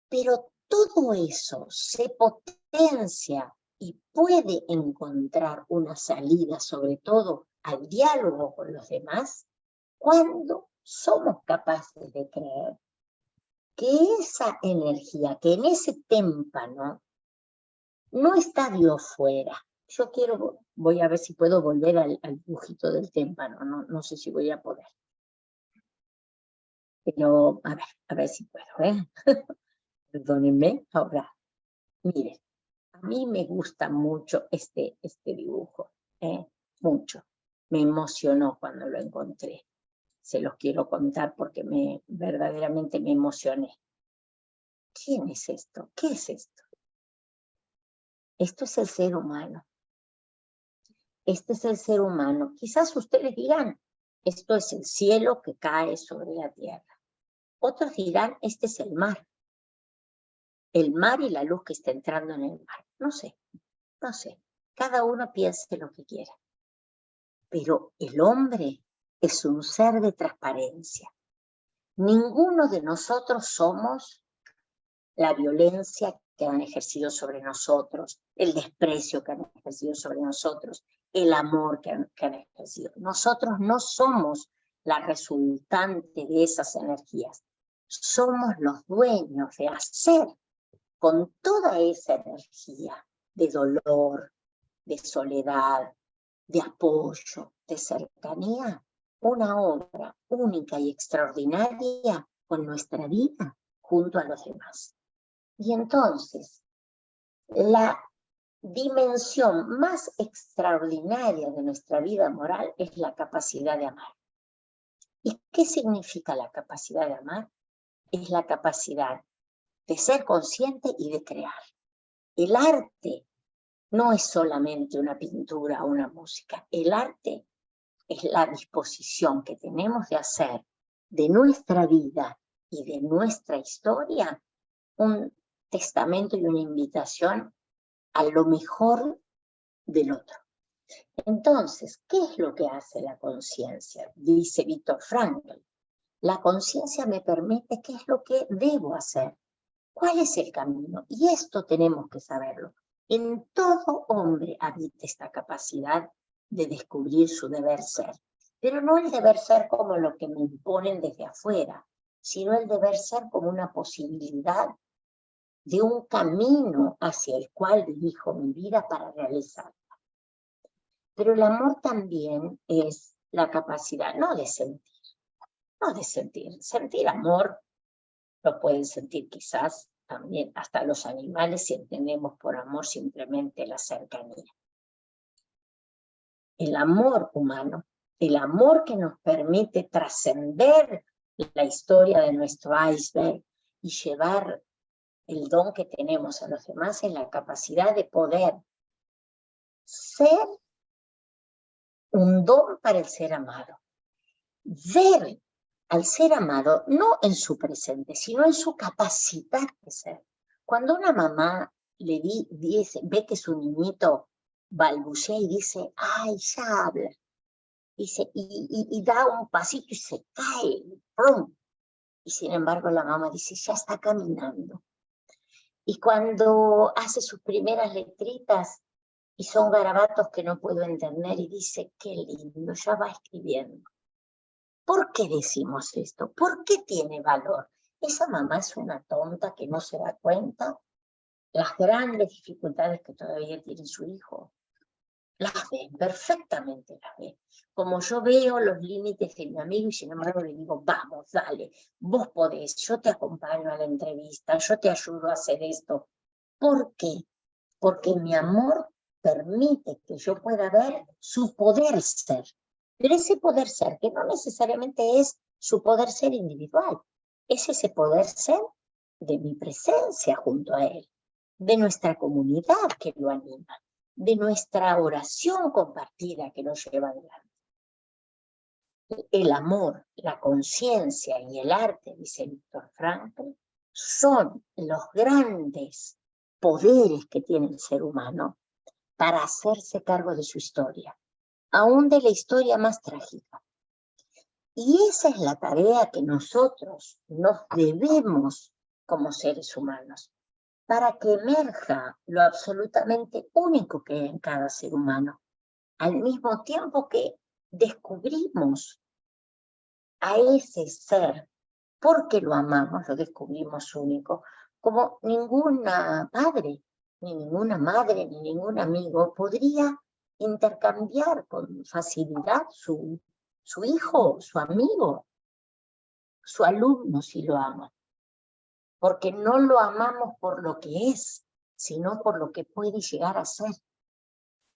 Pero todo eso se potencia y puede encontrar una salida, sobre todo al diálogo con los demás, cuando somos capaces de creer que esa energía, que en ese témpano no está Dios fuera. Yo voy a ver si puedo volver al dibujito del témpano, no sé si voy a poder. Pero a ver si puedo, Perdónenme. Ahora, miren, a mí me gusta mucho este dibujo, mucho. Me emocionó cuando lo encontré. Se los quiero contar porque verdaderamente me emocioné. ¿Quién es esto? ¿Qué es esto? Esto es el ser humano. Este es el ser humano. Quizás ustedes dirán, esto es el cielo que cae sobre la tierra. Otros dirán, este es el mar. El mar y la luz que está entrando en el mar. No sé. Cada uno piense lo que quiera. Pero el hombre es un ser de transparencia. Ninguno de nosotros somos la violencia que han ejercido sobre nosotros, el desprecio que han ejercido sobre nosotros, el amor que han ejercido. Nosotros no somos la resultante de esas energías. Somos los dueños de hacer con toda esa energía de dolor, de soledad, de apoyo, de cercanía, una obra única y extraordinaria con nuestra vida junto a los demás. Y entonces, la dimensión más extraordinaria de nuestra vida moral es la capacidad de amar. ¿Y qué significa la capacidad de amar? Es la capacidad de ser consciente y de crear. El arte no es solamente una pintura o una música. El arte es la disposición que tenemos de hacer de nuestra vida y de nuestra historia un testamento y una invitación a lo mejor del otro. Entonces, ¿qué es lo que hace la conciencia? Dice Viktor Frankl, la conciencia me permite qué es lo que debo hacer, cuál es el camino, y esto tenemos que saberlo. En todo hombre habita esta capacidad de descubrir su deber ser, pero no el deber ser como lo que me imponen desde afuera, sino el deber ser como una posibilidad de un camino hacia el cual dirijo mi vida para realizarla. Pero el amor también es la capacidad, no de sentir. Sentir amor lo pueden sentir quizás también hasta los animales si entendemos por amor simplemente la cercanía. El amor humano, el amor que nos permite trascender la historia de nuestro iceberg y llevar el don que tenemos a los demás es la capacidad de poder ser un don para el ser amado. Ver al ser amado no en su presente, sino en su capacidad de ser. Cuando una mamá ve que su niñito balbucea y dice, ¡ay, ya habla! Dice, y da un pasito y se cae, ¡prum! Y sin embargo la mamá dice, ya está caminando. Y cuando hace sus primeras letritas, y son garabatos que no puedo entender, y dice, qué lindo, ya va escribiendo. ¿Por qué decimos esto? ¿Por qué tiene valor? ¿Esa mamá es una tonta que no se da cuenta? Las grandes dificultades que todavía tiene su hijo. Las ve, perfectamente las ve. Como yo veo los límites de mi amigo y sin embargo le digo, vamos, dale, vos podés, yo te acompaño a la entrevista, yo te ayudo a hacer esto. ¿Por qué? Porque mi amor permite que yo pueda ver su poder ser. Pero ese poder ser, que no necesariamente es su poder ser individual, es ese poder ser de mi presencia junto a él. de nuestra comunidad que lo anima, de nuestra oración compartida que lo lleva adelante. El amor, la conciencia y el arte, dice Viktor Frankl, son los grandes poderes que tiene el ser humano para hacerse cargo de su historia, aún de la historia más trágica. Y esa es la tarea que nosotros nos debemos como seres humanos, para que emerja lo absolutamente único que hay en cada ser humano, al mismo tiempo que descubrimos a ese ser, porque lo amamos, lo descubrimos único, como ninguna padre, ni ninguna madre, ni ningún amigo podría intercambiar con facilidad su hijo, su amigo, su alumno, si lo ama. Porque no lo amamos por lo que es, sino por lo que puede llegar a ser,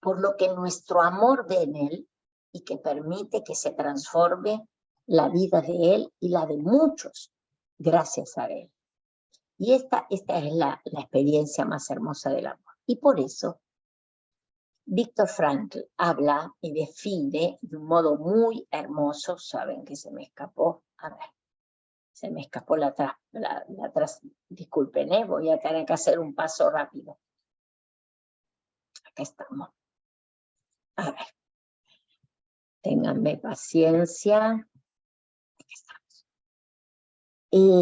por lo que nuestro amor ve en él y que permite que se transforme la vida de él y la de muchos gracias a él. Y esta es la experiencia más hermosa del amor. Y por eso Viktor Frankl habla y define de un modo muy hermoso, saben que se me escapó, a ver, se me escapó disculpen, voy a tener que hacer un paso rápido. Acá estamos. A ver, ténganme paciencia. Aquí estamos.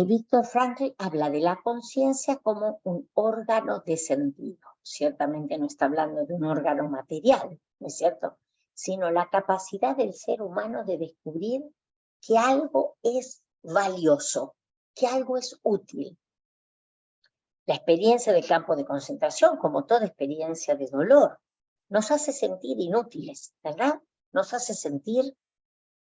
Viktor Frankl habla de la conciencia como un órgano de sentido. Ciertamente no está hablando de un órgano material, ¿no es cierto? Sino la capacidad del ser humano de descubrir que algo es valioso, que algo es útil. La experiencia del campo de concentración, como toda experiencia de dolor, nos hace sentir inútiles, ¿verdad? Nos hace sentir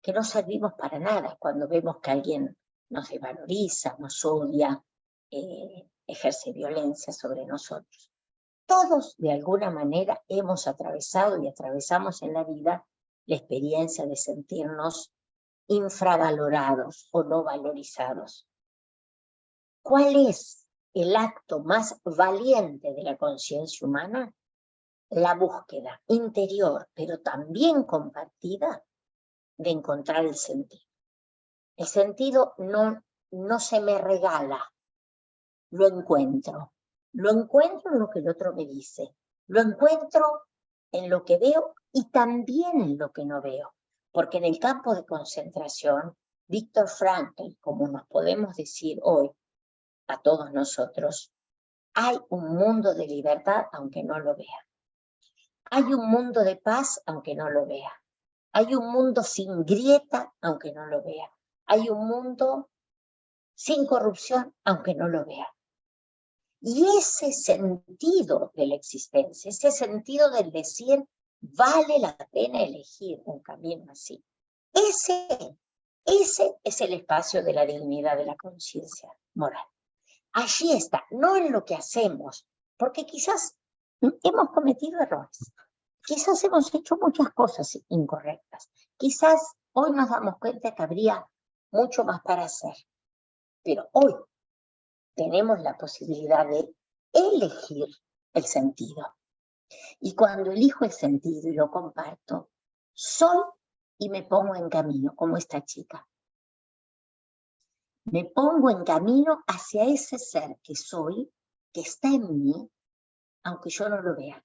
que no servimos para nada cuando vemos que alguien nos desvaloriza, nos odia, ejerce violencia sobre nosotros. Todos, de alguna manera, hemos atravesado y atravesamos en la vida la experiencia de sentirnos infravalorados o no valorizados. ¿Cuál es el acto más valiente de la conciencia humana? La búsqueda interior, pero también compartida, de encontrar el sentido. El sentido no se me regala, lo encuentro. Lo encuentro en lo que el otro me dice, lo encuentro en lo que veo y también en lo que no veo. Porque en el campo de concentración, Viktor Frankl, como nos podemos decir hoy a todos nosotros, hay un mundo de libertad aunque no lo vea. Hay un mundo de paz aunque no lo vea. Hay un mundo sin grieta aunque no lo vea. Hay un mundo sin corrupción aunque no lo vea. Y ese sentido de la existencia, ese sentido del decir, vale la pena elegir un camino así. Ese es el espacio de la dignidad de la conciencia moral. Allí está, no en lo que hacemos, porque quizás hemos cometido errores, quizás hemos hecho muchas cosas incorrectas, quizás hoy nos damos cuenta que habría mucho más para hacer, pero hoy tenemos la posibilidad de elegir el sentido. Y cuando elijo el sentido y lo comparto, soy y me pongo en camino, como esta chica. Me pongo en camino hacia ese ser que soy, que está en mí, aunque yo no lo vea.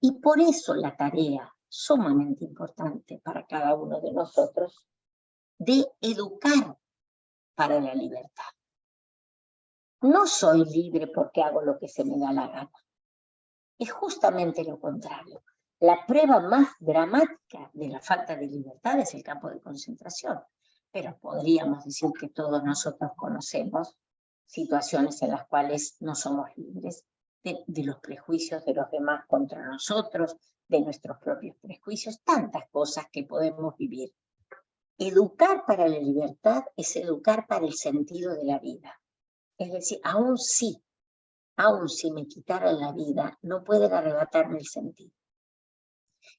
Y por eso la tarea sumamente importante para cada uno de nosotros de educar para la libertad. No soy libre porque hago lo que se me da la gana. Es justamente lo contrario. La prueba más dramática de la falta de libertad es el campo de concentración. Pero podríamos decir que todos nosotros conocemos situaciones en las cuales no somos libres de los prejuicios de los demás contra nosotros, de nuestros propios prejuicios, tantas cosas que podemos vivir. Educar para la libertad es educar para el sentido de la vida. Es decir, aún si me quitaran la vida, no pueden arrebatarme el sentido.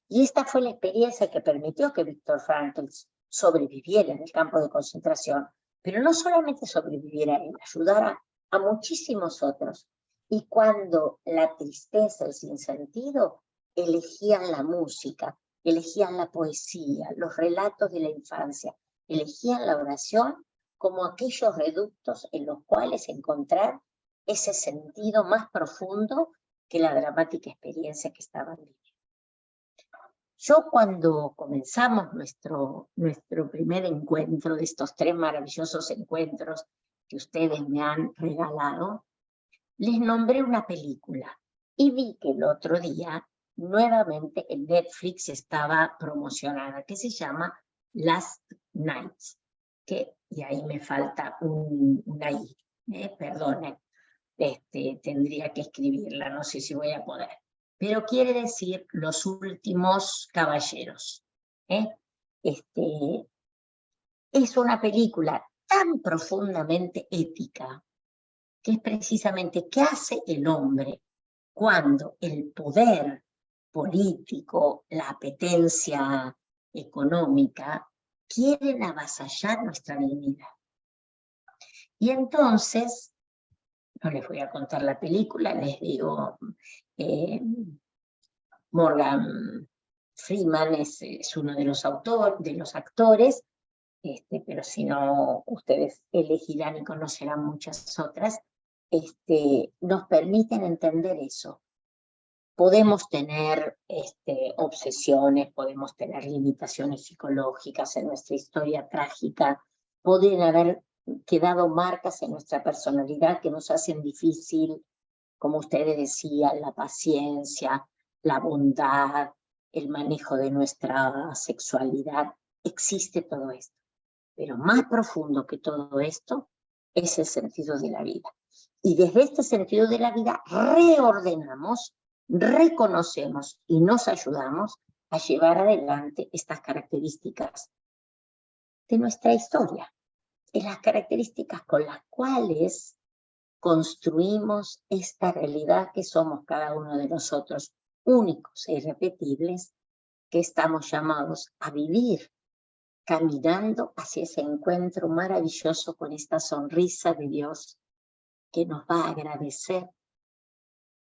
Y esta fue la experiencia que permitió que Viktor Frankl sobreviviera en el campo de concentración, pero no solamente sobreviviera él, ayudara a muchísimos otros Y cuando la tristeza, el sinsentido, elegían la música, elegían la poesía, los relatos de la infancia, elegían la oración como aquellos reductos en los cuales encontrar ese sentido más profundo que la dramática experiencia que estaban viviendo. Yo cuando comenzamos nuestro primer encuentro, de estos 3 maravillosos encuentros que ustedes me han regalado, les nombré una película y vi que el otro día nuevamente en Netflix estaba promocionada, que se llama Last Nights, y ahí me falta una I, perdonen, tendría que escribirla, no sé si voy a poder, pero quiere decir Los Últimos Caballeros. Es una película tan profundamente ética, que es precisamente qué hace el hombre cuando el poder político, la apetencia económica, quieren avasallar nuestra dignidad. Y entonces, no les voy a contar la película, les digo, Morgan Freeman es uno de los actores, pero si no, ustedes elegirán y conocerán muchas otras, nos permiten entender eso. Podemos tener obsesiones, podemos tener limitaciones psicológicas en nuestra historia trágica, pueden haber quedado marcas en nuestra personalidad que nos hacen difícil, como ustedes decían, la paciencia, la bondad, el manejo de nuestra sexualidad. Existe todo esto. Pero más profundo que todo esto es el sentido de la vida. Y desde este sentido de la vida reordenamos, reconocemos y nos ayudamos a llevar adelante estas características de nuestra historia, de las características con las cuales construimos esta realidad que somos cada uno de nosotros, únicos e irrepetibles, que estamos llamados a vivir, caminando hacia ese encuentro maravilloso con esta sonrisa de Dios que nos va a agradecer,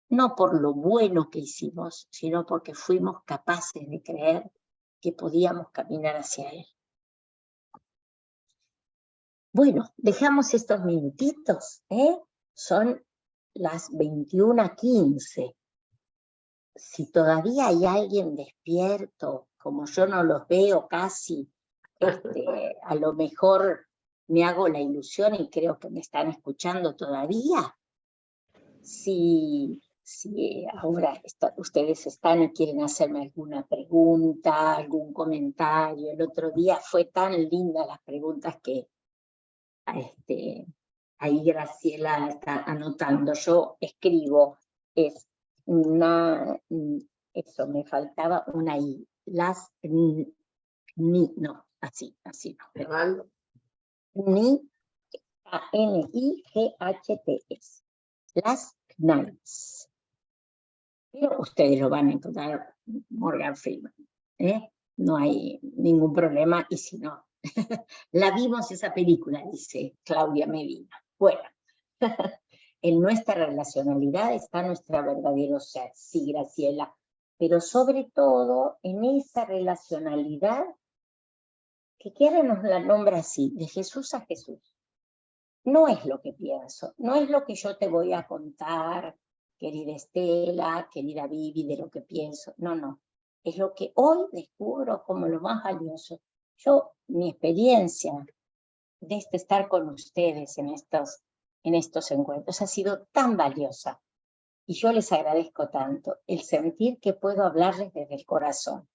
no por lo bueno que hicimos, sino porque fuimos capaces de creer que podíamos caminar hacia Él. Bueno, dejamos estos minutitos, son las 21:15. Si todavía hay alguien despierto, como yo no los veo casi, a lo mejor me hago la ilusión y creo que me están escuchando todavía. Si ahora ustedes están y quieren hacerme alguna pregunta, algún comentario. El otro día fue tan linda las preguntas que ahí Graciela está anotando. Yo escribo, eso, me faltaba una I. No, así no. N-I-G-H-T-S. Last Nights. Pero ustedes lo van a encontrar, Morgan Freeman. No hay ningún problema, y si no, la vimos esa película, dice Claudia Medina. Bueno, en nuestra relacionalidad está nuestro verdadero ser, sí, Graciela, pero sobre todo en esa relacionalidad que Chiara nos la nombra así, de Jesús a Jesús. No es lo que pienso, no es lo que yo te voy a contar, querida Estela, querida Vivi, de lo que pienso. No. Es lo que hoy descubro como lo más valioso. Mi experiencia de estar con ustedes en estos encuentros ha sido tan valiosa. Y yo les agradezco tanto el sentir que puedo hablarles desde el corazón.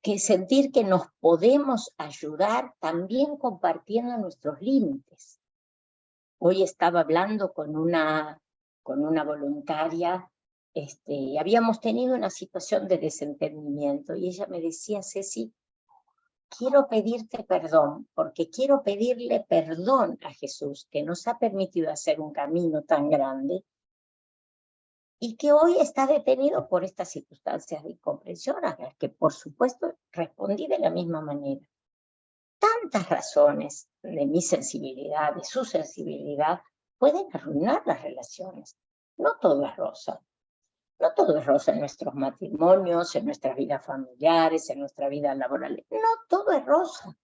Que sentir que nos podemos ayudar también compartiendo nuestros límites. Hoy estaba hablando con una voluntaria, y habíamos tenido una situación de desentendimiento, y ella me decía, Ceci, quiero pedirte perdón, porque quiero pedirle perdón a Jesús, que nos ha permitido hacer un camino tan grande, y que hoy está detenido por estas circunstancias de incomprensión, a las que por supuesto respondí de la misma manera. Tantas razones de mi sensibilidad, de su sensibilidad, pueden arruinar las relaciones. No todo es rosa. No todo es rosa en nuestros matrimonios, en nuestras vidas familiares, en nuestra vida laboral. No todo es rosa.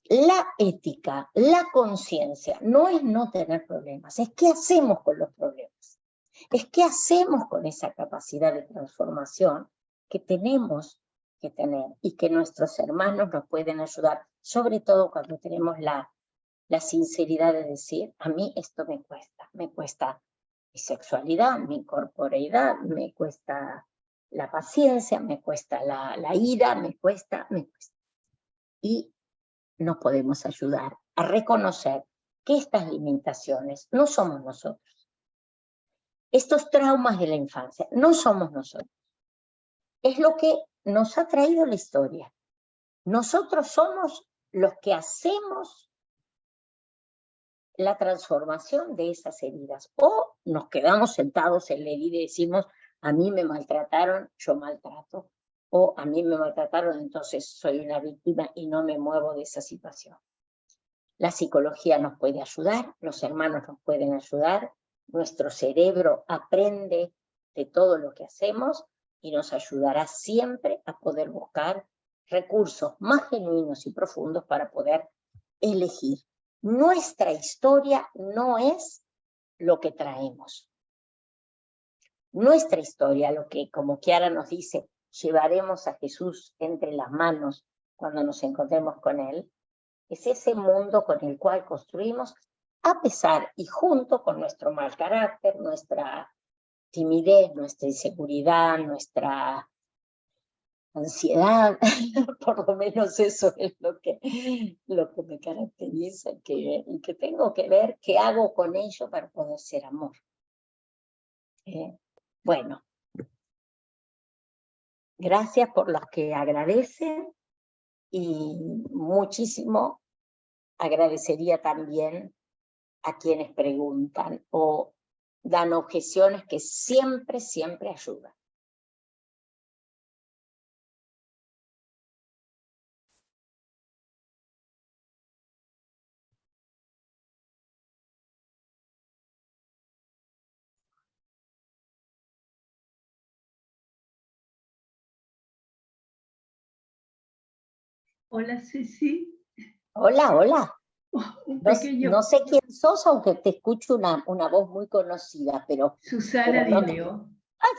La ética, la conciencia, no es no tener problemas, es qué hacemos con los problemas. Es qué hacemos con esa capacidad de transformación que tenemos que tener y que nuestros hermanos nos pueden ayudar, sobre todo cuando tenemos la sinceridad de decir, a mí esto me cuesta mi sexualidad, mi corporeidad, me cuesta la paciencia, me cuesta la ira, me cuesta. Y nos podemos ayudar a reconocer que estas limitaciones no somos nosotros. Estos traumas de la infancia no somos nosotros. Es lo que nos ha traído la historia. Nosotros somos los que hacemos la transformación de esas heridas. O nos quedamos sentados en la herida y decimos, a mí me maltrataron, yo maltrato. O a mí me maltrataron, entonces soy una víctima y no me muevo de esa situación. La psicología nos puede ayudar, los hermanos nos pueden ayudar, nuestro cerebro aprende de todo lo que hacemos y nos ayudará siempre a poder buscar recursos más genuinos y profundos para poder elegir. Nuestra historia no es lo que traemos. Nuestra historia, lo que, como Chiara nos dice, llevaremos a Jesús entre las manos cuando nos encontremos con Él, es ese mundo con el cual construimos a pesar y junto con nuestro mal carácter, nuestra timidez, nuestra inseguridad, nuestra ansiedad, por lo menos eso es lo que me caracteriza y que tengo que ver qué hago con ello para poder ser amor. Bueno, gracias por los que agradecen y muchísimo agradecería también a quienes preguntan o dan objeciones que siempre, siempre ayudan. Hola, Ceci. Hola, hola. Un pequeño... No sé quién sos, aunque te escucho una voz muy conocida, pero... Susana pero Dileo.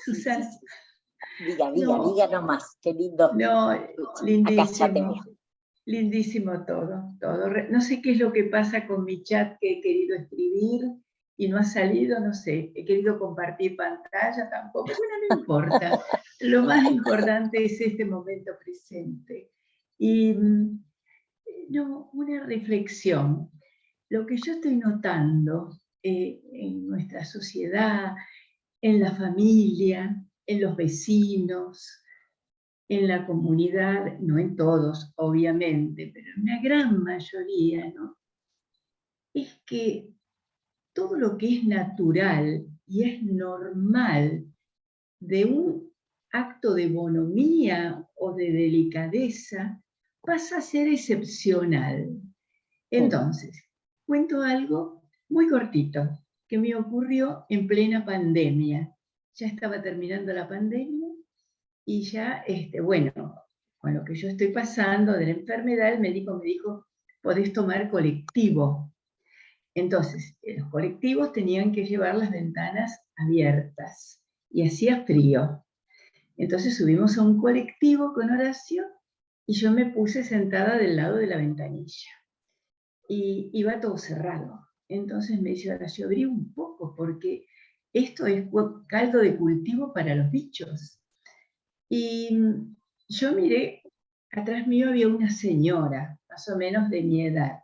Susana. Sí. Diga No, nomás, qué lindo. no, Acá ya te veo. lindísimo. Lindísimo todo. No sé qué es lo que pasa con mi chat que he querido escribir y no ha salido, no sé. He querido compartir pantalla tampoco. Bueno, no importa. Lo más importante es este momento presente. Y no, una reflexión. Lo que yo estoy notando en nuestra sociedad, en la familia, en los vecinos, en la comunidad, no en todos, obviamente, pero en una gran mayoría, ¿no? Es que todo lo que es natural y es normal de un acto de bonomía o de delicadeza pasa a ser excepcional. Entonces, cuento algo muy cortito que me ocurrió en plena pandemia. Ya estaba terminando la pandemia y ya, bueno, con lo que yo estoy pasando de la enfermedad, el médico me dijo, podés tomar colectivo. Entonces, los colectivos tenían que llevar las ventanas abiertas y hacía frío. Entonces subimos a un colectivo con Horacio y yo me puse sentada del lado de la ventanilla. Y iba todo cerrado. Entonces me dice Horacio, abrí un poco porque esto es caldo de cultivo para los bichos. Y yo miré, atrás mío había una señora, más o menos de mi edad.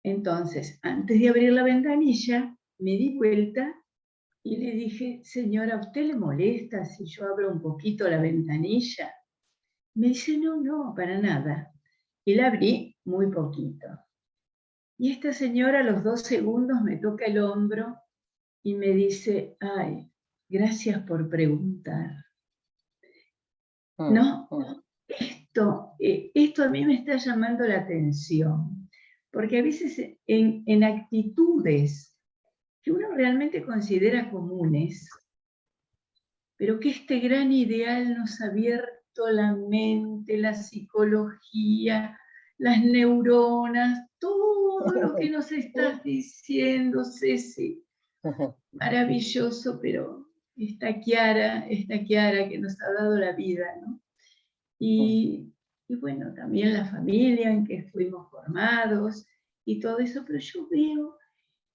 Entonces, antes de abrir la ventanilla, me di vuelta y le dije, señora, ¿a usted le molesta si yo abro un poquito la ventanilla? Me dice, no, para nada. Y la abrí muy poquito. Y esta señora a los 2 segundos me toca el hombro y me dice, ay, gracias por preguntar. No, esto a mí me está llamando la atención, porque a veces en actitudes que uno realmente considera comunes, pero que este gran ideal nos ha abierto la mente, la psicología, las neuronas, todo lo que nos estás diciendo, Ceci. Maravilloso, pero esta Chiara que nos ha dado la vida, ¿no? Y bueno, también la familia en que fuimos formados y todo eso, pero yo veo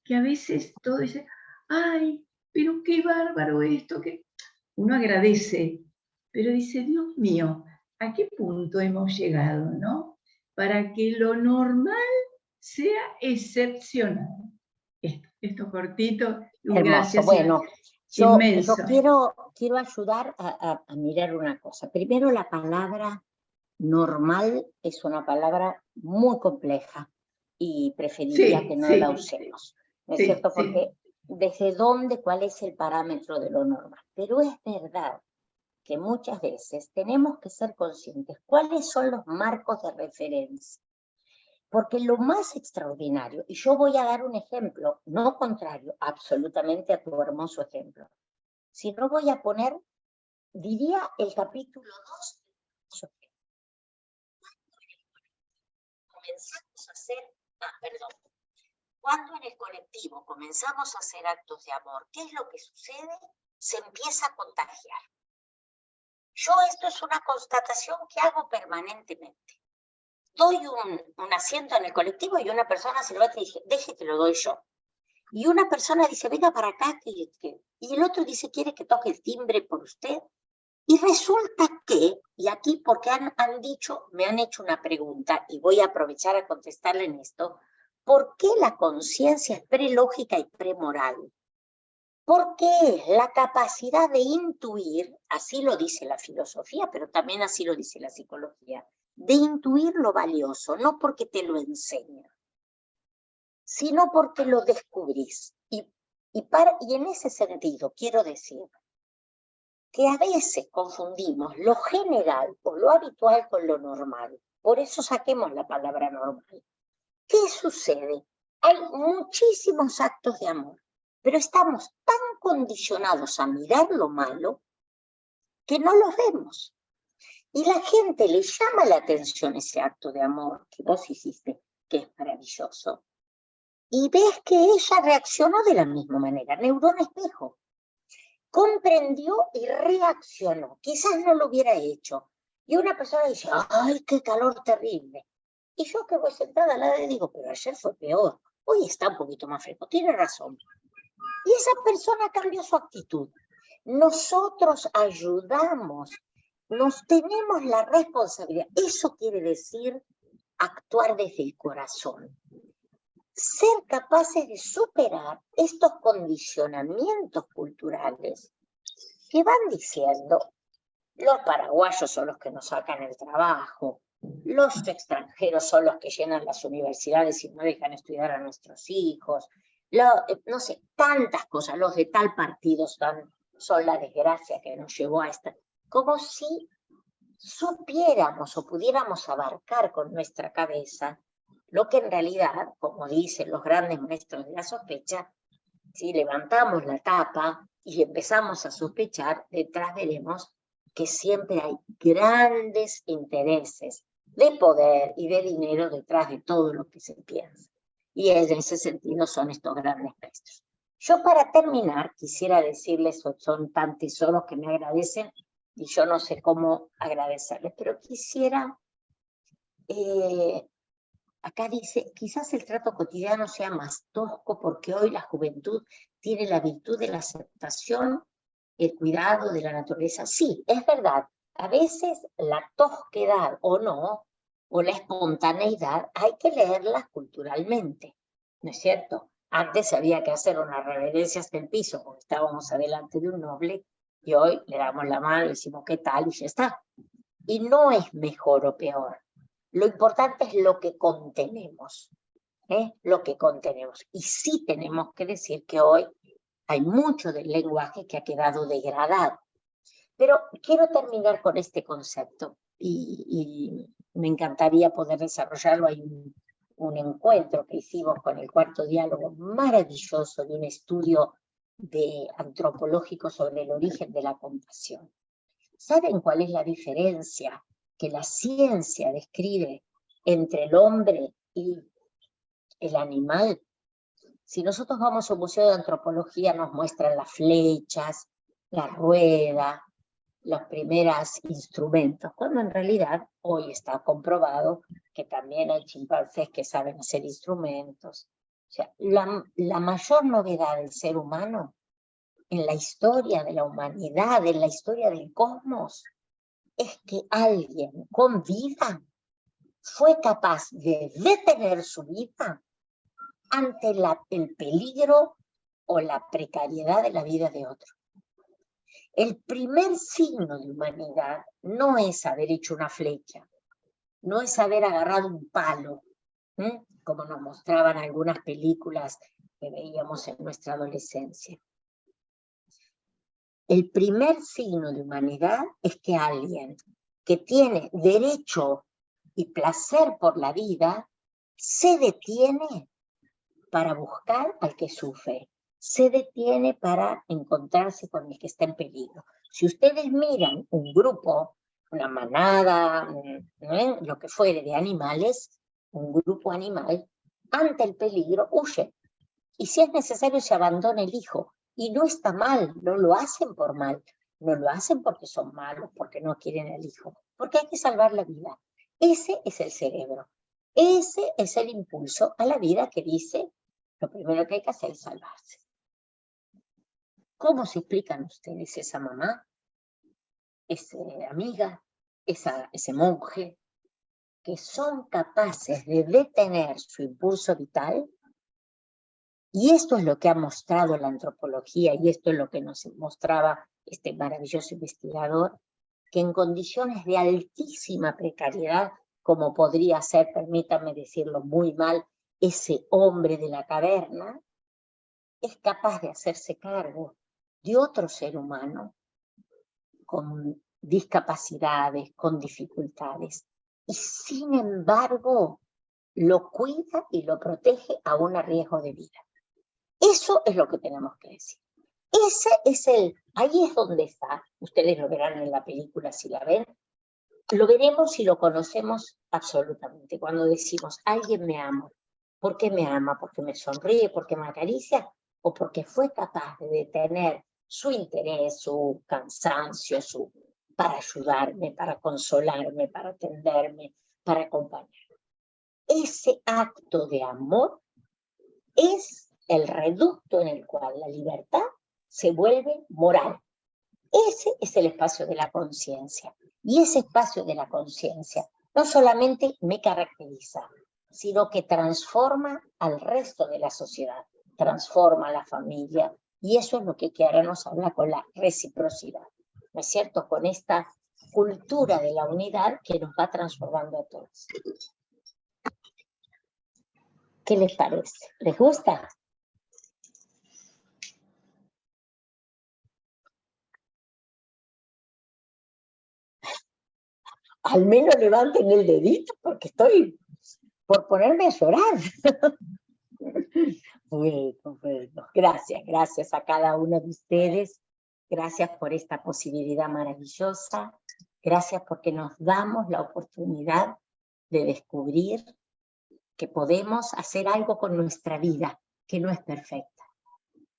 que a veces todo dice, ay, pero qué bárbaro esto, que uno agradece, pero dice, Dios mío, ¿a qué punto hemos llegado, no? Para que lo normal sea excepcional. Esto cortito, un Hermoso. gracias Bueno, yo inmenso. quiero ayudar a mirar una cosa. Primero, la palabra normal es una palabra muy compleja y preferiría que no la usemos. ¿No es cierto? Porque ¿desde dónde, cuál es el parámetro de lo normal? Pero es verdad que muchas veces tenemos que ser conscientes cuáles son los marcos de referencia. Porque lo más extraordinario, y yo voy a dar un ejemplo, no contrario absolutamente a tu hermoso ejemplo, sino voy a poner, diría, el capítulo 2. Comenzamos a hacer, cuando en el colectivo comenzamos a hacer actos de amor, ¿qué es lo que sucede? Se empieza a contagiar. Yo esto es una constatación que hago permanentemente. Doy un asiento en el colectivo y una persona se levanta y dice, deje que lo doy yo. Y una persona dice, venga para acá. Y el otro dice, ¿quiere que toque el timbre por usted? Y resulta que, y aquí porque me han hecho una pregunta, y voy a aprovechar a contestarle en esto, ¿por qué la conciencia es prelógica y premoral? Porque es la capacidad de intuir, así lo dice la filosofía, pero también así lo dice la psicología, de intuir lo valioso, no porque te lo enseña, sino porque lo descubrís. Y en ese sentido quiero decir que a veces confundimos lo general o lo habitual con lo normal. Por eso saquemos la palabra normal. ¿Qué sucede? Hay muchísimos actos de amor, pero estamos tan condicionados a mirar lo malo que no los vemos. Y la gente le llama la atención ese acto de amor que vos hiciste, que es maravilloso. Y ves que ella reaccionó de la misma manera, neurona espejo. Comprendió y reaccionó. Quizás no lo hubiera hecho. Y una persona dice, ¡ay, qué calor terrible! Y yo que voy sentada al lado le digo, pero ayer fue peor. Hoy está un poquito más fresco. Tiene razón. Y esa persona cambió su actitud. Nosotros ayudamos. Nos tenemos la responsabilidad. Eso quiere decir actuar desde el corazón. Ser capaces de superar estos condicionamientos culturales que van diciendo, los paraguayos son los que nos sacan el trabajo, los extranjeros son los que llenan las universidades y no dejan estudiar a nuestros hijos, no sé, tantas cosas, los de tal partido son la desgracia que nos llevó a esta, como si supiéramos o pudiéramos abarcar con nuestra cabeza lo que en realidad, como dicen los grandes maestros de la sospecha, si levantamos la tapa y empezamos a sospechar, detrás veremos que siempre hay grandes intereses de poder y de dinero detrás de todo lo que se piensa. Y en ese sentido son estos grandes maestros. Yo para terminar quisiera decirles, son tan tesoros que me agradecen y yo no sé cómo agradecerles, pero quisiera... acá dice, quizás el trato cotidiano sea más tosco porque hoy la juventud tiene la virtud de la aceptación, el cuidado de la naturaleza. Sí, es verdad, a veces la tosquedad o no, o la espontaneidad, hay que leerlas culturalmente, ¿no es cierto? Antes había que hacer una reverencia hasta el piso porque estábamos adelante de un noble y hoy le damos la mano y decimos qué tal y ya está. Y no es mejor o peor. Lo importante es lo que contenemos, lo que contenemos. Y sí tenemos que decir que hoy hay mucho del lenguaje que ha quedado degradado. Pero quiero terminar con este concepto y me encantaría poder desarrollarlo. Hay un encuentro que hicimos con el Cuarto Diálogo maravilloso de un estudio antropológico sobre el origen de la compasión. ¿Saben cuál es la diferencia que la ciencia describe entre el hombre y el animal? Si nosotros vamos a un museo de antropología, nos muestran las flechas, la rueda, los primeros instrumentos, cuando en realidad hoy está comprobado que también hay chimpancés que saben hacer instrumentos. O sea, la mayor novedad del ser humano en la historia de la humanidad, en la historia del cosmos, es que alguien con vida fue capaz de detener su vida ante el peligro o la precariedad de la vida de otro. El primer signo de humanidad no es haber hecho una flecha, no es haber agarrado un palo, como nos mostraban algunas películas que veíamos en nuestra adolescencia. El primer signo de humanidad es que alguien que tiene derecho y placer por la vida se detiene para buscar al que sufre, se detiene para encontrarse con el que está en peligro. Si ustedes miran un grupo, una manada, lo que fuere de animales, un grupo animal, ante el peligro huye. Y si es necesario se abandona el hijo. Y no está mal, no lo hacen por mal, no lo hacen porque son malos, porque no quieren al hijo, porque hay que salvar la vida. Ese es el cerebro, ese es el impulso a la vida que dice, lo primero que hay que hacer es salvarse. ¿Cómo se explican ustedes esa mamá, esa amiga, ese monje, que son capaces de detener su impulso vital? Y esto es lo que ha mostrado la antropología, y esto es lo que nos mostraba este maravilloso investigador, que en condiciones de altísima precariedad, como podría ser, permítanme decirlo muy mal, ese hombre de la caverna, es capaz de hacerse cargo de otro ser humano con discapacidades, con dificultades, y sin embargo lo cuida y lo protege aún a riesgo de vida. Eso es lo que tenemos que decir. Ahí es donde está, ustedes lo verán en la película si la ven, lo veremos y lo conocemos absolutamente. Cuando decimos, alguien me ama, ¿por qué me ama? ¿Porque me sonríe? ¿Porque me acaricia? ¿O porque fue capaz de detener su interés, su cansancio, para ayudarme, para consolarme, para atenderme, para acompañarme? Ese acto de amor es el reducto en el cual la libertad se vuelve moral. Ese es el espacio de la conciencia. Y ese espacio de la conciencia no solamente me caracteriza, sino que transforma al resto de la sociedad, transforma a la familia, y eso es lo que Chiara nos habla con la reciprocidad, ¿no es cierto? Con esta cultura de la unidad que nos va transformando a todos. ¿Qué les parece? ¿Les gusta? Al menos levanten el dedito porque estoy por ponerme a llorar. Bueno, gracias a cada uno de ustedes, gracias por esta posibilidad maravillosa, gracias porque nos damos la oportunidad de descubrir que podemos hacer algo con nuestra vida, que no es perfecta,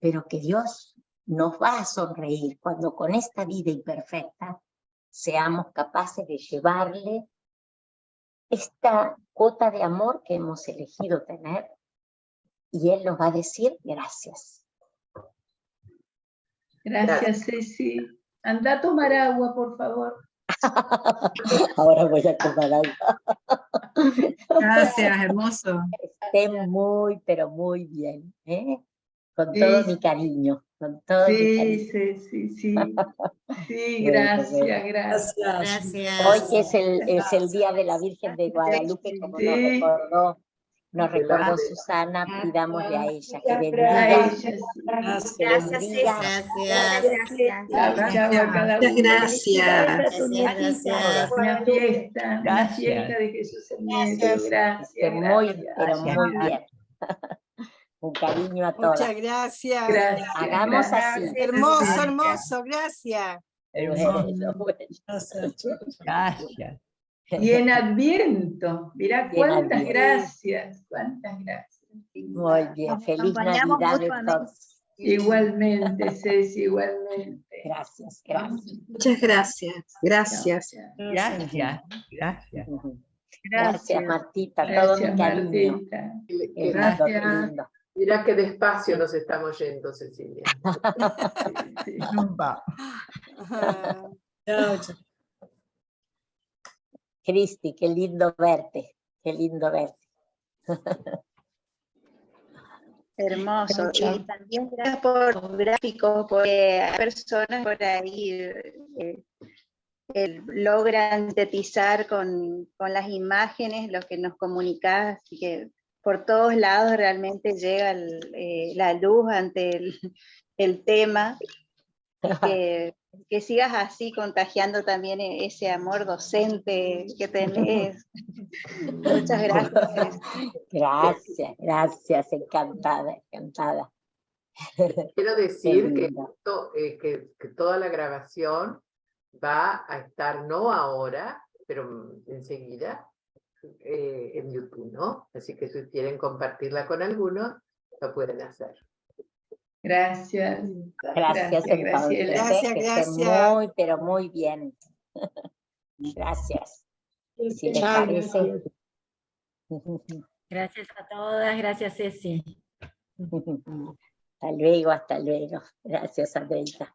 pero que Dios nos va a sonreír cuando con esta vida imperfecta seamos capaces de llevarle esta cuota de amor que hemos elegido tener, y Él nos va a decir gracias. Gracias, Ceci. Anda a tomar agua, por favor. Ahora voy a tomar agua. Gracias, hermoso. Estén muy, pero muy bien, ¿eh? Con todo mi cariño, con todo mi cariño. Sí, gracias, gracias. Hoy que es el Día de la Virgen de Guadalupe, como nos recordó Nos recordó Susana, pidámosle a ella que bendiga. A ella, sí. Gracias. Que bendiga. Chao, chao a cada Muchas uno. gracias. Una fiesta de Jesús el Nieto. Esté Gracias, muy, gracias. pero muy bien. Un cariño a todas. Muchas gracias. Gracias. Hagamos gracias. así. Hermoso, hermoso, gracias. Bueno. Gracias. Y en Adviento, mirá Y en cuántas Adviento. gracias, cuántas gracias. Muy bien. Feliz acompañamos Navidad de mutuamente. todos. Igualmente, Ceci, igualmente. Gracias, gracias. Muchas gracias. Gracias. Gracias. Gracias, Martita. Todo mi Gracias, cariño. Martita. Qué lindo, qué Gracias. lindo. Mirá que despacio nos estamos yendo, Cecilia. Sí. Cristi, qué lindo verte. Qué lindo verte. Hermoso. Y también gracias por los gráficos, porque hay personas por ahí logran sintetizar con las imágenes lo que nos comunicás, así que por todos lados realmente llega la luz ante el tema. Que sigas así contagiando también ese amor docente que tenés. Muchas gracias. Gracias, encantada, encantada. Quiero decir Qué que, lindo. que toda la grabación va a estar, no ahora, pero enseguida, en YouTube, ¿no? Así que si quieren compartirla con algunos, lo pueden hacer. Gracias. Gracias, entonces. Graciela. Gracias, Que esté gracias. muy, pero muy bien. Gracias. Si les Chao, parece. Gracias a todas, gracias Ceci. Hasta luego, hasta luego. Gracias, Andreita.